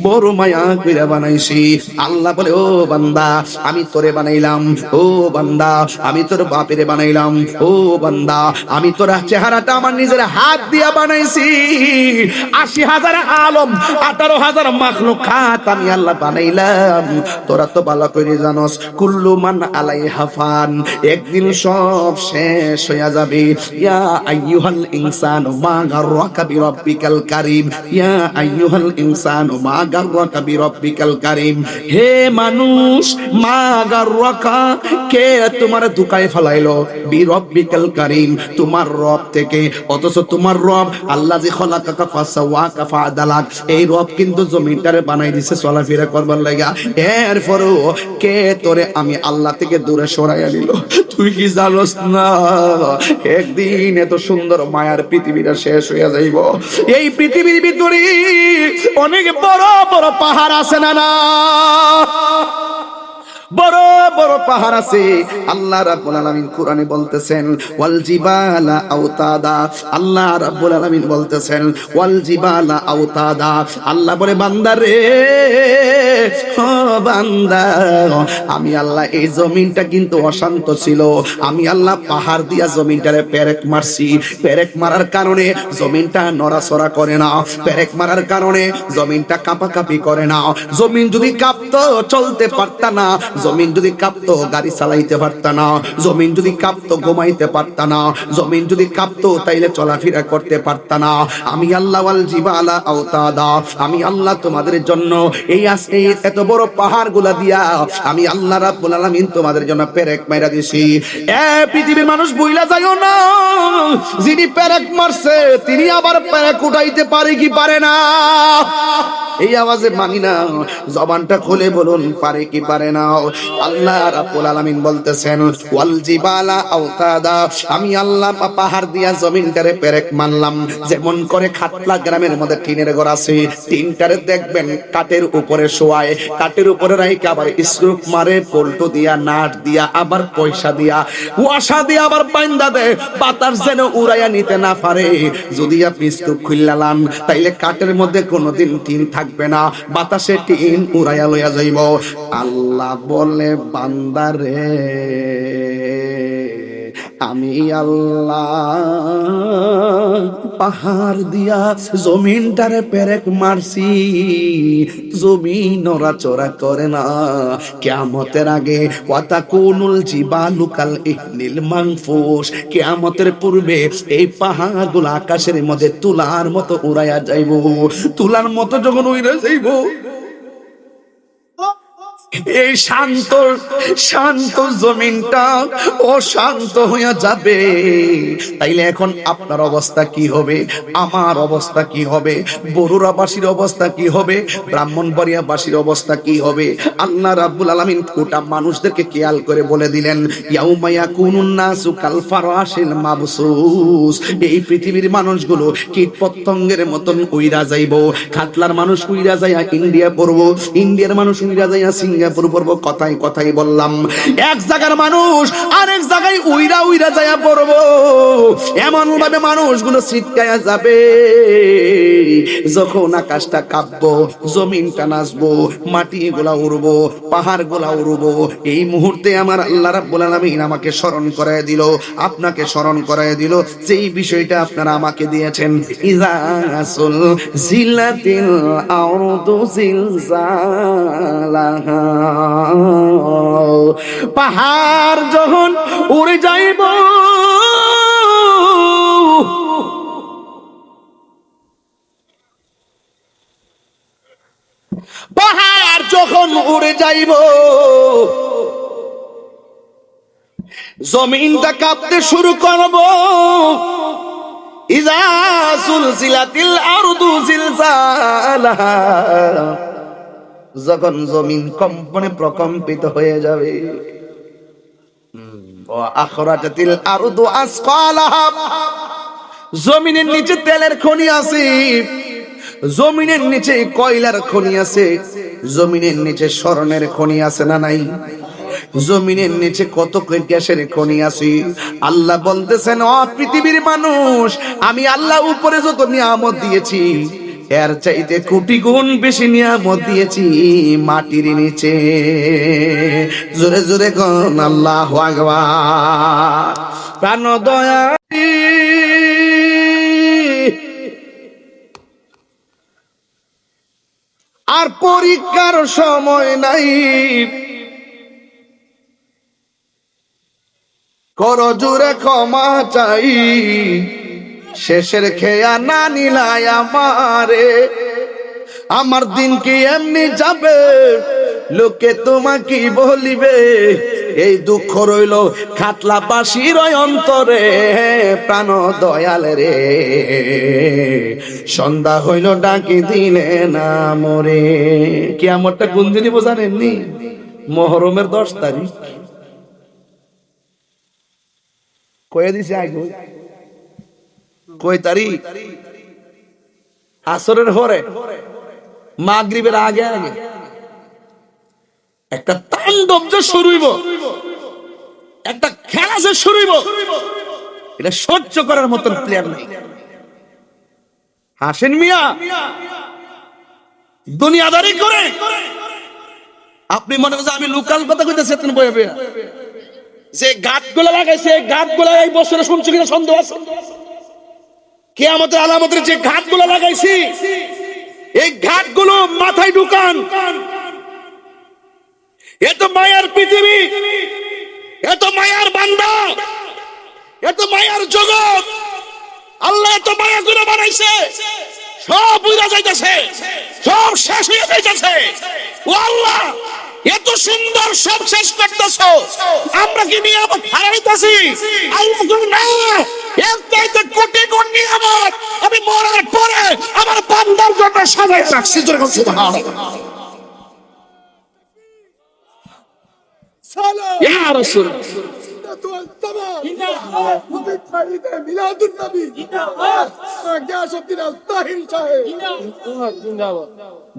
A: বড় মায়া কইরা বানাইছি। আল্লাহ বলে ও বান্দা আমি তোরে বানাইলাম, ও বান্দা আমি তোর বাপেরে বানাইলাম, ও বান্দা আমি তোর চেহারাটা আমার নিজের হাত দিয়া বানাইছি। ৮০,০০০ আলম ১৮,০০০ মাখলুকাত আমি আল্লাহ বানাইলাম। তোরা তো ভালো করে জানোস কুল্লু মান আলাইহা ফান, একদিন সব শেষ হয়ে যাবে। ইয়া আইয়ুহাল ইনসানু মা গাররাকা বিরাব্বিকাল কারীম, ইয়া আইয়ুহাল ইনসানু মা গাররাকা বিরাব্বিকাল কারীম। হে মানুষ, মা গাররাকা, কে তোমার ধোঁকায় ফেলাইলো? বিরাব্বিকাল কারীম, তোমার রব থেকে। অথচ তোমার রব আল্লাহ যে খলাকাকা ফাসাওয়াকা ফাআদালাক, এই রব কিন্তু জমিনটারে বানাই দিছে চলাফেরা করবার লাগা। এরপরও কে তোরে আমি আল্লাহ থেকে দূরে সরাইয়া দিল? তুই কি জানোস না একদিন এত সুন্দর মায়ার পৃথিবীটা শেষ হয়ে যাইব? এই পৃথিবীর ভিতরে অনেক বড় বড় পাহাড় আছে না না, বড় বড় পাহাড় আছে। আল্লাহ রাব্বুল আলামিন কোরআনে বলতেছেন ওয়াল জিবালা আওতাদা, আল্লাহ রাব্বুল আলামিন বলতেছেন ওয়াল জিবালা আওতাদা। আল্লাহ বলে বান্দা রে, ও বান্দা আমি আল্লাহ এই জমিনটা কিন্তু অশান্ত ছিল, আমি আল্লাহ পাহাড় দিয়া জমিনটারে পেরেক মারছি। পেরেক মারার কারণে জমিনটা নড়াচড়া করে না, পেরেক মারার কারণে জমিনটা কাঁপাকাঁপি করে না। জমিন যদি কাঁপতো চলতে পারতা না, জমিন যদি কাঁপতো গাড়ি চালাইতে পারতা না, জমিন যদি কাঁপতো ঘুমাইতে পারতা না, জমিন যদি কাঁপতো তাইলে চলাফেরা করতে পারতা না। আমি আল্লাহ ওয়াল জিবালা আওতাদা, আমি আল্লাহ তোমাদের জন্য এই এত বড় পাহাড় গুলা দিয়া আমি আল্লাহ রাব্বুল আলামিন তোমাদের জন্য পেরেক মাইরা দিছি। এ পৃথিবীর মানুষ বইলা যাইও না, যিনি পেরেক মারছে তিনি আবার পেরেক উঠাইতে পারে কি পারে না? এই আওয়াজে মানি না, জবানটা খুলে বলুন পারে কি পারে না? আল্লাহ রাব্বুল আলামিন বলতেছেন ওয়াল জিবালা আওতাদা, আমি আল্লাহ পাহাড় দিয়া জমিনটারে পেরেক মারলাম। যেমন করে খাটলা গ্রামের মধ্যে টিনের ঘর আছে, টিনটারে দেখবেন কাঠের উপরে শোয়ায়, কাঠের উপরে রাইকে আবার স্ক্রুপ মারে, পল্টু দিয়া নাট দিয়া আবার পয়সা দিয়া ওয়াসা দিয়া আবার বাইন্দা দেয়, বাতাস যেন উড়াইয়া নিতে না পারে। যদি আপনি স্ক্রুপ খুললা লান তাইলে কাঠের মধ্যে কোনোদিন টিন থাকবে না, বাতাসে টিন উড়াইয়া লইয়া যাইব। আল্লাহ বলে বান্দারে আমি আল্লাহ পাহাড় দিয়া জমিনটারে পেরেক মারছি, জমিন নড়াচড়া করে না। কিয়ামতের আগে ওয়াতাকুনুল জিবালু কাল ইহনিল মানফুস, কিয়ামতের পূর্বে এই পাহাড়গুলো আকাশের মধ্যে তুলার মতো উড়াইয়া যাইব। তুলার মতো যখন উড়ে যাইব, এই শান্ত শান্ত জমিনটা অশান্ত হয়ে যাবে। তাইলে এখন আপনার অবস্থা কি হবে? আমার অবস্থা কি হবে? বরুড়াবাসীর অবস্থা কি হবে? ব্রাহ্মণবাড়িয়াবাসীর অবস্থা কি হবে? আল্লাহ রাব্বুল আলামিন গোটা মানুষদেরকে খেয়াল করে বলে দিলেন ইয়াউমা ইয়াকুনুন নাসু কাল ফারাশিল মাবসুস, এই পৃথিবীর মানুষগুলো কীট পতঙ্গের মতন উইরা যাইব। খাটলার মানুষ উইরা যাইয়া ইন্ডিয়া পড়বো, ইন্ডিয়ার মানুষ উইরা যাইয়া সিঙ্গাপুর পড়বো। কথাই কথাই বললাম, এক জায়গার মানুষ আরেক জায়গায় উইরা উইরা যাইয়া পড়বো। এমন ভাবে মানুষগুলো ছিটকায়া যাবে, যখন আকাশটা কাঁপবো, জমিনটা নাচবো, মাটি গুলা উড়বো, পাহাড় গুলা উড়বো। এই মুহূর্তে আমার আল্লাহ রাব্বুল আলামিন আমাকে স্মরণ করায় দিল, আপনাকে স্মরণ করায় দিল যেই বিষয়টা আপনারা আমাকে দিয়েছেন। ইযা জিলাতিল আরদু জিলজালাহা, পাহাড় যখন উড়ে যাইব, পাহাড় যখন উড়ে যাইব, জমিনটা কাঁপতে শুরু করব। ইযা সুলসিলাতিল আরদু জিলজালাহা, যখন জমিন কম্পনে প্রকম্পিত হয়ে যাবে। ওয়া আখরাজাতিল আরদু আসকালাহা, জমিনের নিচে তেলের খনি আছে, জমিনের নিচে কয়লার খনি আছে, জমিনের নিচে স্বর্ণের খনি আছে না নাই? জমিনের নিচে কত গ্যাসের খনি আছে। আল্লাহ বলতেছেন, ও পৃথিবীর মানুষ, আমি আল্লাহ উপরে যত নিয়ামত দিয়েছি এর চাইতে কোটি গুণ বেশি নিয়ামত দিয়েছি মাটির নিচে। জোরে জোরে কোন আল্লাহু আকবার। প্রাণ দয়া আর পরীক্ষার সময় নাই, কর জোরে ক্ষমা চাই, শেষের খেয়া না নিলাই আমারে। আমার দিন কি এমনি যাবে, লোকে তোমাকে বলিবে, এই দুঃখ রইল খাটলাবাসীর অন্তরে। প্রাণ দয়াল রে, সন্ধ্যা হইল ডাকি দিলে না মরে। কিয়ামতটা কোন দিনই বোঝানেননি? মুহররমের 10 তারিখ। কয়ে দিছে আগে, কয় তারিখ? আসরের পরে, মাগরিবের আগে আগে একটা তাণ্ডব যে শুরু হইব, একটা খেলা যে শুরু হইব, এটা সহ্য করার মতন প্লেয়ার নাই। হাসেন মিয়া, দুনিয়াদারি করে আপনি মনে করছেন আমি লোকাল কথা কইতেছি, এত বয়ে বয়ে যে গাছগুলো লাগাইছে, গাছগুলো এই বছরে শুনছি কিনা সন্দেহ আছে। কিয়ামতের আলামতের যে ঘাটগুলো লাগাইছি, এই ঘাটগুলো মাথায় ঢুকান। এত মায়ার পৃথিবী, এত মায়ার বান্দা, এত মায়ার জগৎ, আল্লাহ এত মায়া করে বানাইছে, সব উড়া যাইতেছে, সব শেষ হয়ে যাইতেছে। ও আল্লাহ, এত সুন্দর সব শেষ করতেছো, আমরা কি নিয়ামত হারাইতেছি? আল্লাহ না, এর চাইতে কোটি গুণ নিয়ামত আমি মরার পরে আমার বান্দার জন্য সাজাই রাখছি। জোরে বলুন সুবহানাল্লাহ। সালাম ইয়া রাসূল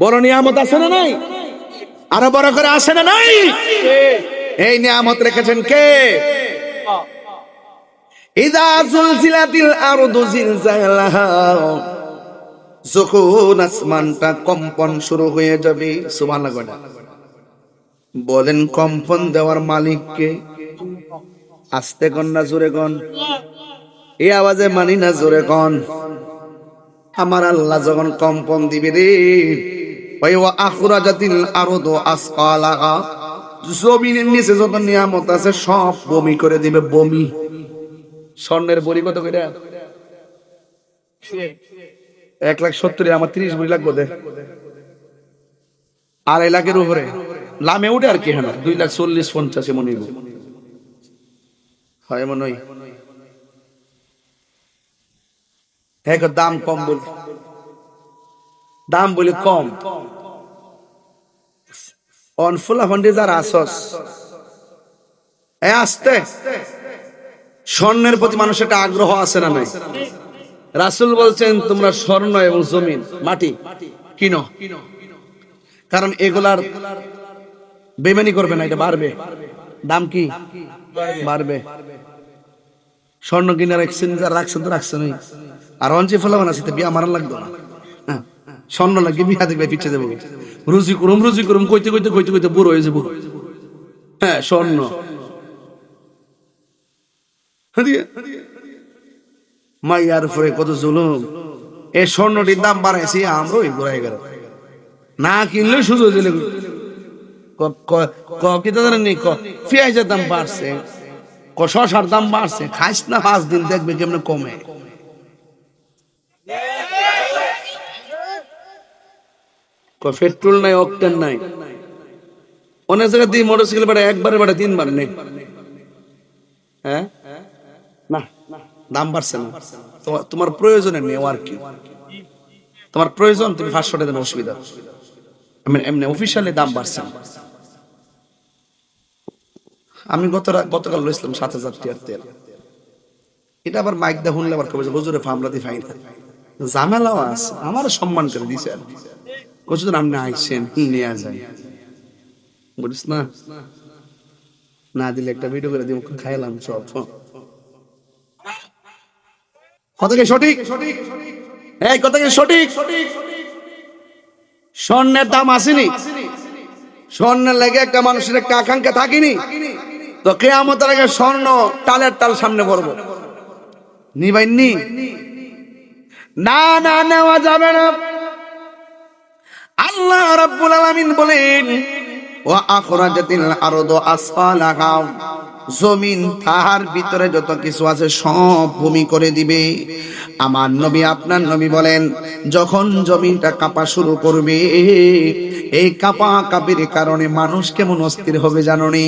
A: বড় নিয়ামত আছে না নাই? আরো বড় করে আসে না নাই? এই নিয়ামত রেখেছেন কে? ইযা যুলজিলাতিল আরদু জিলজালাহা, যখন আসমানটা কম্পন শুরু হয়ে যাবে। সুবহানাল্লাহ বলেন, কম্পন দেওয়ার মালিক কে? আস্তে কোন না জোরে কোন? এই আওয়াজে মানি না, জোরে কোন। আমার আল্লাহ যখন কম্পন দিবে রে, ওয়া আখরাজাতিল আরদু আসকালাহা, জমিনের নিচে যত নিয়ামত আছে সব বমি করে দিবে। বমি। স্বর্ণের বড়ি কত কইরা? 1,70,000। আমার 30 বড়ি লাগবে দে। 2.5 লাখের উপরে লামে উঠে আর কি, হ্যাঁ 2,40,50 এমন হইব, হয় এমন হই। হ্যাঁ, দাম কম বলি, দাম বলি কম। অনফুলা ফন্ডে যারা আসস, আসতে স্বর্ণের প্রতি মানুষের একটা আগ্রহ আছে না নাই? রাসূল বলছেন, তোমরা স্বর্ণ এবং জমিন মাটি কিনো, কারণ এগুলার বেমানি করবে না, এটা বাড়বে। দাম কি বাড়বে? স্বর্ণ কিনার এক্সচেঞ্জ রাখছেন তো রাখছেন, আর অঞ্চে ফেলাবেন আছে, বিয়া মারা লাগবে না। স্বর্ণ লাগে, বিয়া দেখবে পিছিয়ে দেবো। রুজি করুম কইতে কইতে বুড়ো হয়ে যাবো। হ্যাঁ, স্বর্ণ মাইয়ার উপরে কত জুলুম। এই স্বর্ণটির দাম বাড়াইছি আমরা ওই ঘুরাই গেল না, কিনলে সুযোগ দিলে পেঁয়াজের দাম বাড়ছে, শশার দাম বাড়ছে, খাইস না 5 দিন দেখবে কেমনে কমে। পেট্রোল নাই, অকটেন নাই। অনেক জায়গা দিয়ে মোটরসাইকেল ভাড়া একবারে ভাড়া 3 বার নেই। হ্যাঁ না, দাম বাড়ছে না। তোমার প্রয়োজনে নেই আর কি, তোমার প্রয়োজন তুমি 500 টাকা দেন, অসুবিধা। এমনি অফিসিয়ালি দাম বাড়ছে। আমি গতকাল লইছিলাম 7000 টাকার তেল। এটা আবার মাইক দা শুনলে আবার কবে হুজুরে ফামলাতি ফাই না, ঝামেলাও আছে। আমার সম্মান করে দিছে আর কতদিন আপনি আইছেন নিয়ে যায়, বুঝিস না? না দিলে একটা ভিডিও করে দিব, খাইলাম সব। কথা কি সঠিক? এই কথা কি সঠিক? স্বর্ণের দাম আসেনি, স্বর্ণের লেগে একটা মানুষের একটা আকাঙ্ক্ষা থাকিনি, তো কিয়ামতের আগে স্বর্ণ টালের টাল সামনে পড়বো, নিবাইনি? না না, নেওয়া যাবে না। আল্লাহ রাব্বুল আলামিন বলেন, ওয়া আখরাজাতিল আরদু আসফালাহা, জমিন তাহার ভিতরে যত কিছু আছে সব ভূমি করে দিবে। আমার নবী আপনার নবী বলেন, যখন জমিনটা কাঁপা শুরু করবে, এই কাঁপা কাঁপির কারণে মানুষ কেমন অস্থির হবে জানোনি?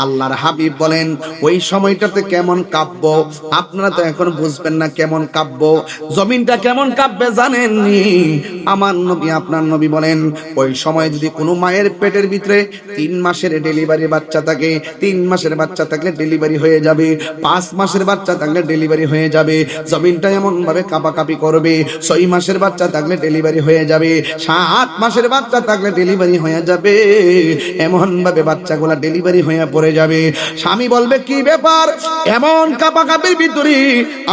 A: আল্লাহর হাবিব বলেন, ওই সময়টাতে কেমন কাঁপবো আপনারা তো এখন বুঝবেন না, কেমন কাঁপবো, জমিনটা কেমন কাঁপবে জানেননি? আমার নবী আপনার নবী বলেন, ওই সময় যদি কোনো মায়ের পেটের ভিতরে 3 মাসের ডেলিভারি বাচ্চা থাকে, 3 মাসের বাচ্চা থাকলে ডেলিভারি হয়ে যাবে, 5 মাসের বাচ্চা থাকলে ডেলিভারি হয়ে যাবে, জমিনটা এমন ভাবে কাঁপাকাঁপি করবে। 6 মাসের বাচ্চা থাকলে ডেলিভারি হয়ে যাবে, 7 মাসের বাচ্চা থাকলে ডেলিভারি হয়ে যাবে, এমন ভাবে বাচ্চাগুলা ডেলিভারি হয়ে পড়ে যাবে। স্বামী বলবে, কি ব্যাপার, এমন কাঁপাকাঁপির ভিতরে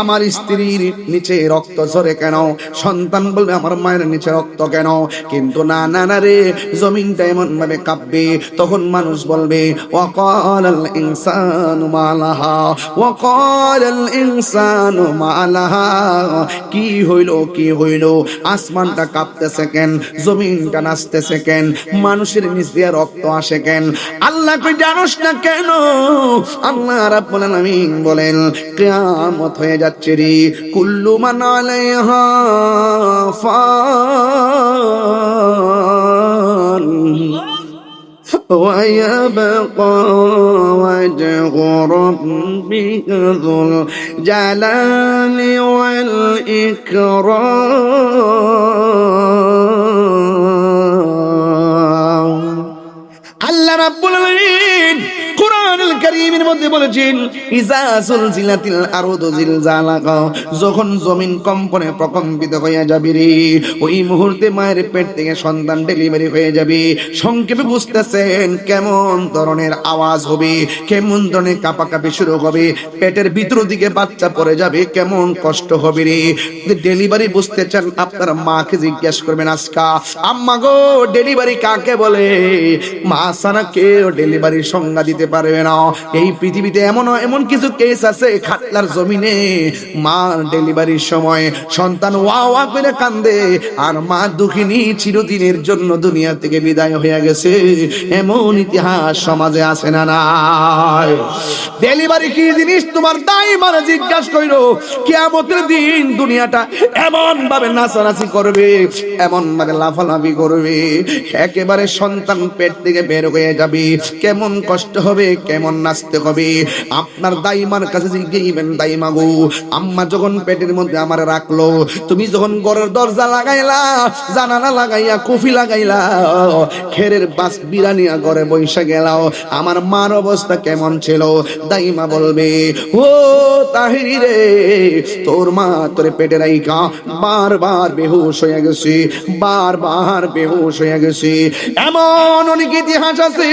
A: আমার স্ত্রীর নিচে রক্ত ঝরে কেন? সন্তান বলবে, আমার মায়ের নিচে রক্ত কেন? কিন্তু না না না রে, জমিনটা এমন ভাবে কাঁপবে। তখন মানুষ বলবে, ওয়াকালাল ইনসানু মালাহা, ওয়াকালাল ইনসানু মালাহা, কি হইল কি হইল, আসমানটা কাঁপতেছে কেন, জমিনটা নাচতেছে কেন, মানুষের নিচ দিয়ে রক্ত আসে কেন? আল্লাহ কই, জানোস না কেন? আল্লাহ রাব্বুল আলামিন বলেন, কিয়ামত হয়ে যাচ্ছে রে, কুল্লু মান আলাইহা ফান ويبقى وجه ربك ذو الجلال والإكرام। আল্লাহ রাব্বুল আলামিন কোরআনুল কারীমের মধ্যে বলেছেন, ইজা সুলজিলাতিল আরদু জিলজালাহা, যখন জমিন কম্পনে প্রকম্পিত হয়ে যাবে রে, ওই মুহূর্তে মায়ের পেট থেকে সন্তান ডেলিভারি হয়ে যাবে। সংক্ষেপে বুঝতেছেন কেমন ধরনের আওয়াজ হবে, কেমন ধরনের কাঁপাকাঁপি শুরু হবে, পেটের ভিতর দিকে বাচ্চা পড়ে যাবে, কেমন কষ্ট হবে রে। ডেলিভারি বুঝতে চান, আপনার মাকে জিজ্ঞেস করবেন, আজকা আম্মা গো, ডেলিভারি কাকে বলে? মা ছাড়া কেউ ডেলিভারির সংজ্ঞা দিতে পারবে না। এই পৃথিবীতে এমন কিছু কেস আছে, খাটলার জমিনে মা ডেলিভারির সময় সন্তান ওয়া ওয়া করে কান্দে, আর মা দুঃখিনী চিরদিনের জন্য দুনিয়া থেকে বিদায় হয়ে গেছে। এমন ইতিহাস সমাজে আছে না নাই? ডেলিভারি কি জিনিস তোমার দাইমার জিজ্ঞাসা কইরো, কিয়ামতের দিন দুনিয়াটা এমন ভাবে নাচানাচি করবে, এমন ভাবে লাফালাফি করবে, একেবারে সন্তান পেট থেকে বের হয়ে যাবে, কেমন কষ্ট হবে, কেমন নাচতে হবে। আপনার দাইমার কাছে জিজ্ঞাসা, দাইমা গো, আম্মা যখন পেটের মধ্যে আমার রাখলো, তুমি যখন ঘরের দরজা লাগাইলা, জানালা লাগাইয়া, কফি লাগাইলা, খেরের বাস বিরানিয়া ঘরে বৈশা গেলাও, আমার মার অবস্থা কেমন ছিল? দাইমা বলবে, ও তাহিরি রে, তোর মা তোর পেটে রাইখা বারবার বেহুশ হয়ে গেছে, বারবার বেহুশ হয়ে গেছে। এমন অনেক ইতিহাস আছে,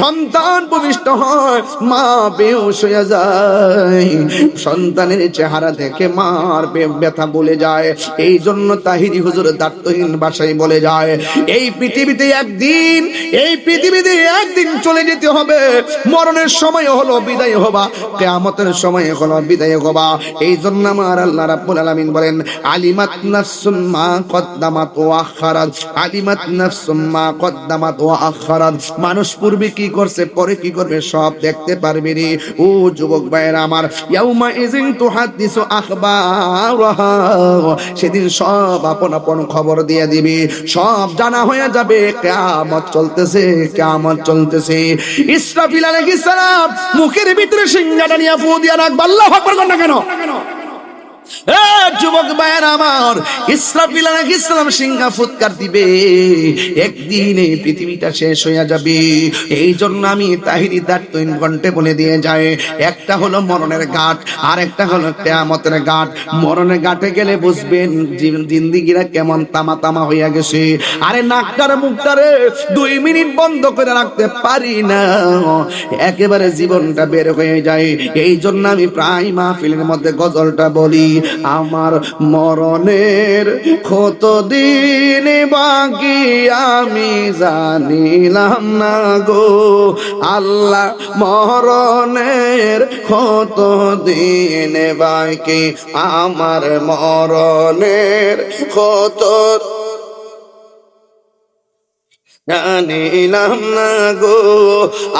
A: সন্তান ভূমিষ্ঠ হয়, মা বেহুশ হয়ে যায়, সন্তানের চেহারা দেখে মার ব্যথা বলে যায়। এই জন্য তাহিরি হুজুর দায়িত্বহীন ভাষায় বলে যায়, এই পৃথিবীতে একদিন চলে যেতে হবে, মরণের সময় হলো বিদায় হবা, কিয়ামতের সময় হলো বিদায় হবা। এই জন্য আমার আল্লাহ রাব্বুল আলামিন বলেন, আলিমাত নাফসুম মা কদ্দামাত ওয়া আখারাত, আলিমাত নাফসুম মা কদ্দামাত ওয়া আখারাত। মানুষ পূর্বে কি করছে, পরে কি করবে, সব দেখতে পারে। পারবি রে। ও যুবক ভাইরা আমার, ইয়াউমা ইযিন তুহাদ্দিসু আখবারাহা, সেদিন সব আপন আপন খবর দিয়ে দিবে, সব জানা হয়ে যাবে। কিয়ামত চলতেছে, কিয়ামত চলতেছে। ইসরাফিল আলাইহিস সালাম মুখের ভিতরে সিংহাটা নিয়ে ফু দিয়া রাখবে। আল্লাহু আকবার বল না কেন? যুবক ভাইয়ের আমার, ইসরাফিল আলাইহিস সালাম সিংহা ফুৎকার দিবে, একদিন এই পৃথিবীটা শেষ হয়ে যাবে। এই জন্য আমি তাহিরি তার 3 ঘন্টা বলে দিয়ে যায়, একটা হলো মরণের ঘাট, আর একটা হলো কিয়ামতের ঘাট। মরণের ঘাটে গেলে বুঝবেন জিন্দেগিরা কেমন তামা তামা হইয়া গেছে। আরে নাকটার মুখটারে 2 মিনিট বন্ধ করে রাখতে পারি না, একেবারে জীবনটা বের হয়ে যায়। এই জন্য আমি প্রায় মাহফিলের মধ্যে গজলটা বলি, আমার মরণের কতদিন বাকি আমি জানিলাম না গো আল্লাহ, মরণের কতদিন বাকি আমার, মরণের কত জানিলাম না গো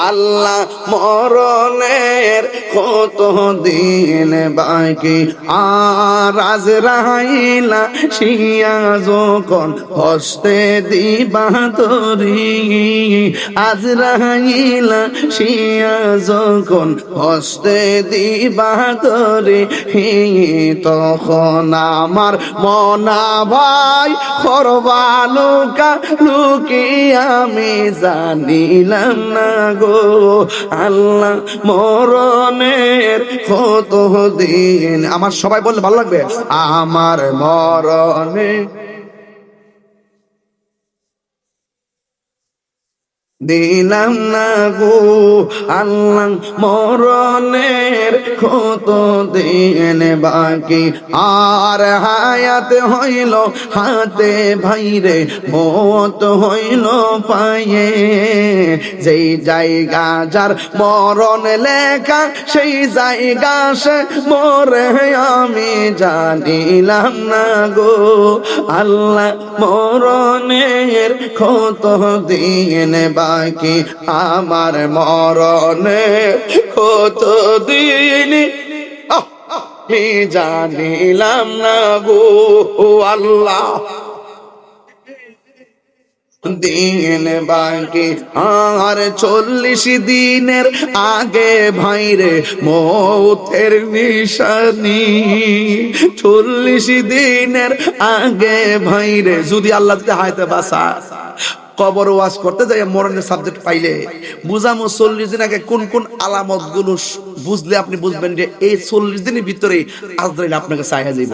A: আল্লাহ, মরণের কত দিন বাকি। আর আজরাইলা শিয়া যখন হস্তে দিবা তরি, আজরাইলা শিয়া যখন হস্তে দিবা তরি, তখন আমার মনা ভাই করবা লুকা লুকি আমি জানিলাম না গো আল্লাহ, মরণের কত দিন। আমার সবাই বললে ভালো লাগবে, আমার মরণে দিলাম না গো আল্লাহ, মরণের কত দিন বাকি। আর হায়াত হইল হাতে ভাইরে, মত হইল পায়ে, যেই জায়গা যার মরণ লেখা সেই জায়গা সে মরে আমি জানিলাম না গো আল্লাহ, মরণের কত দিন বাকি আমার, মরণে কত দিন আমি জানিলাম না গো আল্লাহ, দিন বাকি। আর 40 দিনের আগে ভাইরে মৌতের নিশানি, 40 দিনের আগে ভাইরে যদি আল্লাহ হায়াতে বাঁচা, কবর ওয়াজ করতে যাই মরণের সাবজেক্ট পাইলে বুঝামো 40 দিন আগে কোন কোন আলামত গুলো বুঝলে আপনি বুঝবেন যে এই 40 দিনের ভিতরে আজরাইল আপনাকে চাইয়া যাইব।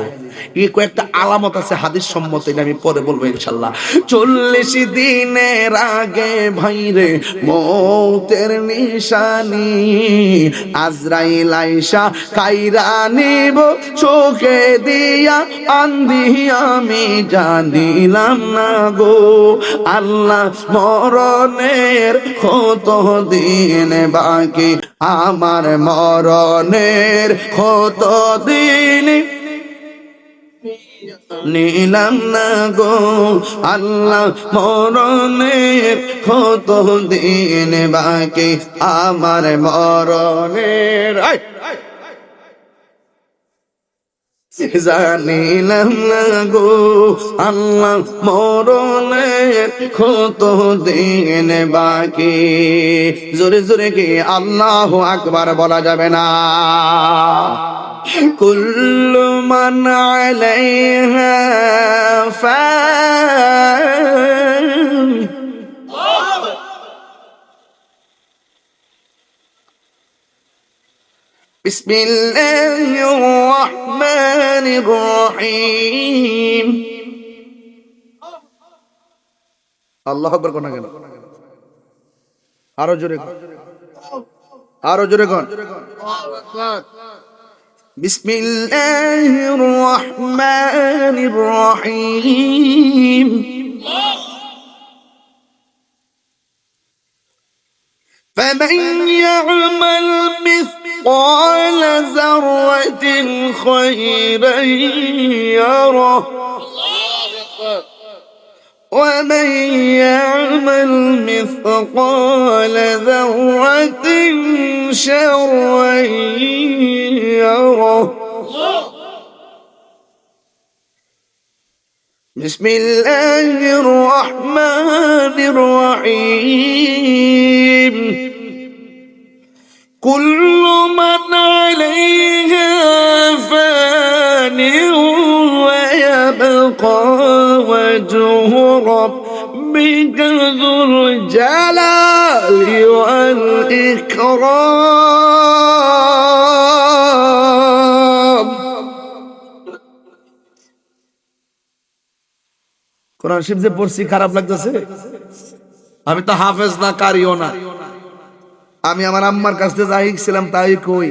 A: এই কয়েকটা আলামত আছে হাদিস সম্মত, এটা আমি পরে বলবো ইনশাআল্লাহ। 40 দিনের আগে ভাইরে মৌতের নিশানি, আজরাইল আইসা কাইরা নিব চোখে দিয়া আন্ধি আমি জানিলাম না গো আল্লাহ, মরণের কত দিন বাকি আমার, মরণের কত দিন নিলাম না গো আল্লাহ, মরণের কত দিন বাকি আমার, মরণের জানিলাম না গো আল্লাহ, মরণের কত দিন বাকি। জোরে জোরে কি আল্লাহু আকবার বলা যাবে না? কুল্লু মান আলাইহা ফান, বিসমিল্লাহির রহমানির রহিম। আল্লাহু আকবার কোন গেল? আরো জোরে, আরো জোরে কোন? বিসমিল্লাহির রহমানির রহিম। فمن يعمل مثقال ذرة خيرا يره ومن يعمل مثقال ذرة شرا يره بسم الله الرحمن الرحيم كل من عليها فان ويبقى وجه ربك ذو الجلال والإكرام কোরআন শরীফ যে পড়ছি খারাপ লাগতেছে? আমি তো হাফেজ না, কারিও না। আমি আমার আম্মার কাছ থেকে যা শিখছিলাম তাই কই।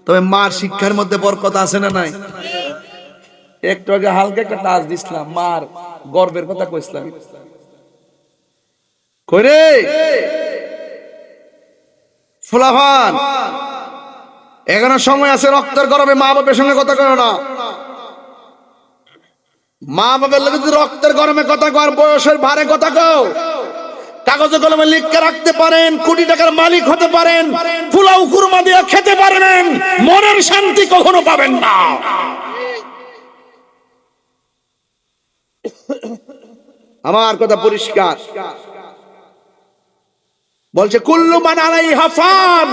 A: তবে মার শিক্ষার মধ্যে বরকত আছে না নাই? একটু আগে হালকা একটা টাচ দিছিলাম, মার গর্বের কথা কইছিলাম। কইরে ফুলাফান, এখনো সময় আছে, রক্তের গরমে মা বাপের সঙ্গে কথা কয় না। মা বাবার লোক যদি রক্তের গরমে কথা কর, বয়সের ভারে কথা কও, কাগজে কলমে লিখে রাখতে পারেন, কোটি টাকার মালিক হতে পারেন, পোলাও কুরমা দিয়ে খেতে পারবেন, মনের শান্তি কখনো পাবেন না। আমার কথা পরিষ্কার। বলছে কুল্লু মান আলাইহা ফান,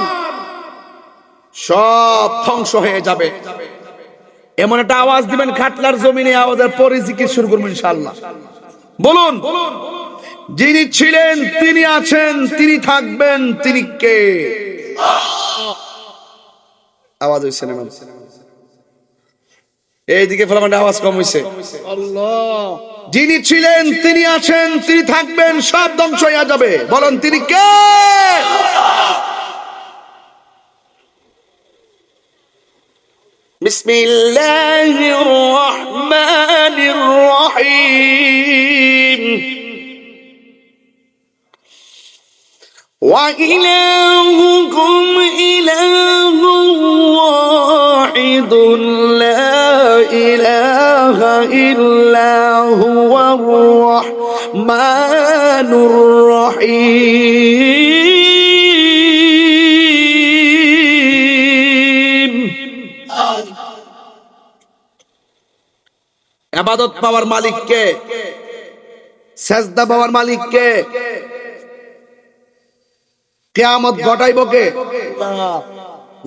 A: সব ধ্বংস হয়ে যাবে। এমন একটা আওয়াজ দিবেন খাটলার জমিনে, আওয়াজের পরে জিকির শুরু করবেন ইনশাআল্লাহ। বলুন, যিনি ছিলেন, তিনি আছেন, তিনি থাকবেন, তিনি কে? আওয়াজ হইছে না? এইদিকে ফলাফল আওয়াজ কম হইছে। আল্লাহ, যিনি ছিলেন, তিনি আছেন, তিনি থাকবেন, সব ধ্বংস হয়ে যাবে। বলেন তিনি কে? বিসমিল্লাহির রহমানির রহিম وإلهكم إله واحد لا إله إلا هو الرحمن الرحيم ইবাদত পাওয়ার মালিক কে? সেজদা পাওয়ার মালিক কে? কিয়ামত ঘটাইব কে?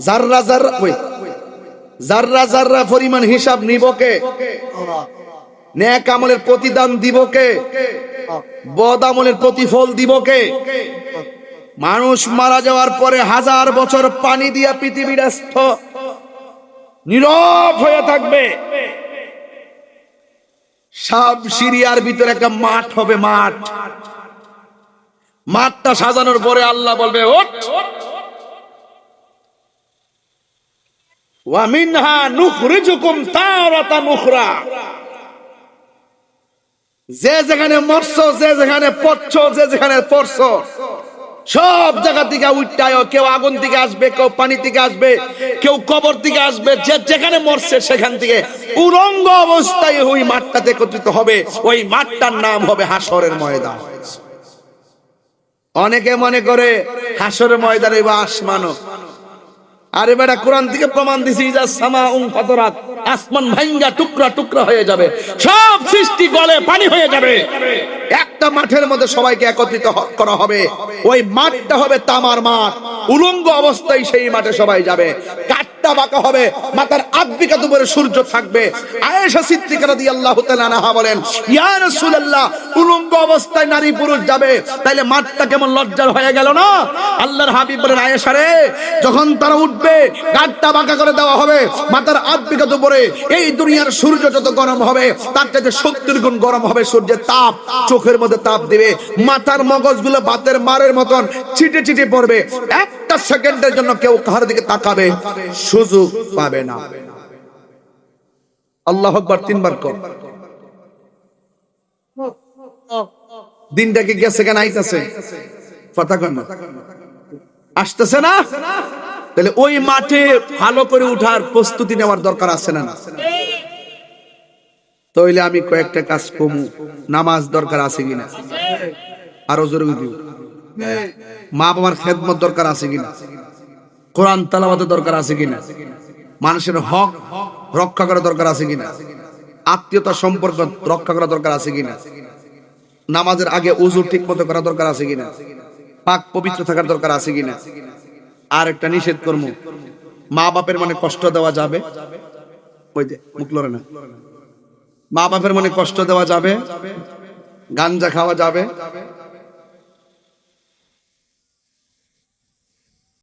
A: জাররা জাররা জাররা জাররা পরিমাণ হিসাব নিব কে? নেক আমলের প্রতিদান দিব কে? বদ আমলের প্রতিফল দিব কে? মানুষ মারা যাওয়ার পরে 1000 বছর পানি দিয়া পৃথিবীর নীরব হয়ে থাকবে। সব সিরিয়ার ভিতরে একটা মাঠ হবে, মাঠ। মাঠটা সাজানোর পরে আল্লাহ বলবে, ওঠ, ওয়া মিনহা নুখরিজুকুম তারাতান উখরা। যে যেখানে মরছো, যে যেখানে পড়ছো, যে যেখানে পড়ছো, সব জায়গা থেকে উঠায়। কেউ আগুন থেকে আসবে, কেউ পানি থেকে আসবে, কেউ কবর থেকে আসবে। যে যেখানে মরছে সেখান থেকে উলঙ্গ অবস্থায় ওই মাঠটাতে একত্রিত হবে। ওই মাঠটার নাম হবে হাসরের ময়দান। অনেকে মনে করে হাসরের ময়দানে বা আসমানও। আরে বেটা, কোরআন থেকে প্রমাণ দিছি, ইজা সামাউন ফাতরাত, আসমান ভাঙ্গা টুকরা টুকরা হয়ে যাবে, সব সৃষ্টি গলে পানি হয়ে যাবে। একটা মাঠের মধ্যে সবাইকে একত্রিত করা হবে। ওই মাঠটা হবে তামার মাঠ। উলঙ্গ অবস্থায় সেই মাঠে সবাই যাবে। কাটটা বাঁকা হবে, মাথার আধবিকাত উপরে সূর্য থাকবে। আয়েশা সিদ্দিকা রাদিয়াল্লাহু তাআলা আনহা বলেন, ইয়া রাসূলুল্লাহ, উলঙ্গ অবস্থায় নারী পুরুষ যাবে, তাইলে মাঠটা কেমন লজ্জার হয়ে গেল না? আল্লাহর হাবিব বলেন, আয়েশা রে, যখন তারা উঠবে, কাটটা বাঁকা করে দেওয়া হবে, মাথার আধবিকাত উপরে এই দুনিয়ার সূর্য যত গরম হবে, তার চাইতে 70 গুণ গরম হবে সূর্যের তাপ। চোখের মধ্যে তাপ দিবে, মাথার মগজগুলো বাতের মারের মতন ছিটে ছিটে পড়বে। একটা সেকেন্ডের জন্য কেউ কারোর দিকে তাকাবে সুযোগ পাবে না। আল্লাহু আকবার 3 বার কর। দিনটা কি গেছে কেন আইতাছে? কথা কয় না, আসতেছে না? তাহলে ওই মাঠে ভালো করে উঠার প্রস্তুতি নেওয়ার দরকার আছে না? তাইলে আমি কয়েকটা কাজ কমু। নামাজ দরকার আছে কিনা, আরো জোরে দিব। মা বাবার খেদমত দরকার আছে কিনা, কোরআন তেলাওয়াতের দরকার আছে কিনা, মানুষের হক রক্ষা করা দরকার আছে কিনা, আত্মীয়তা সম্পর্ক রক্ষা করা দরকার আছে কিনা, নামাজের আগে ওযু ঠিক মতো করা দরকার আছে কিনা, পাক পবিত্র থাকার দরকার আছে কিনা। আর একটা নিষেধ কর্ম, মা বাপের মনে কষ্ট দেওয়া যাবে, ওই যে মুখ লড়ে না, মা বাপের মনে কষ্ট দেওয়া যাবে, গাঞ্জা খাওয়া যাবে,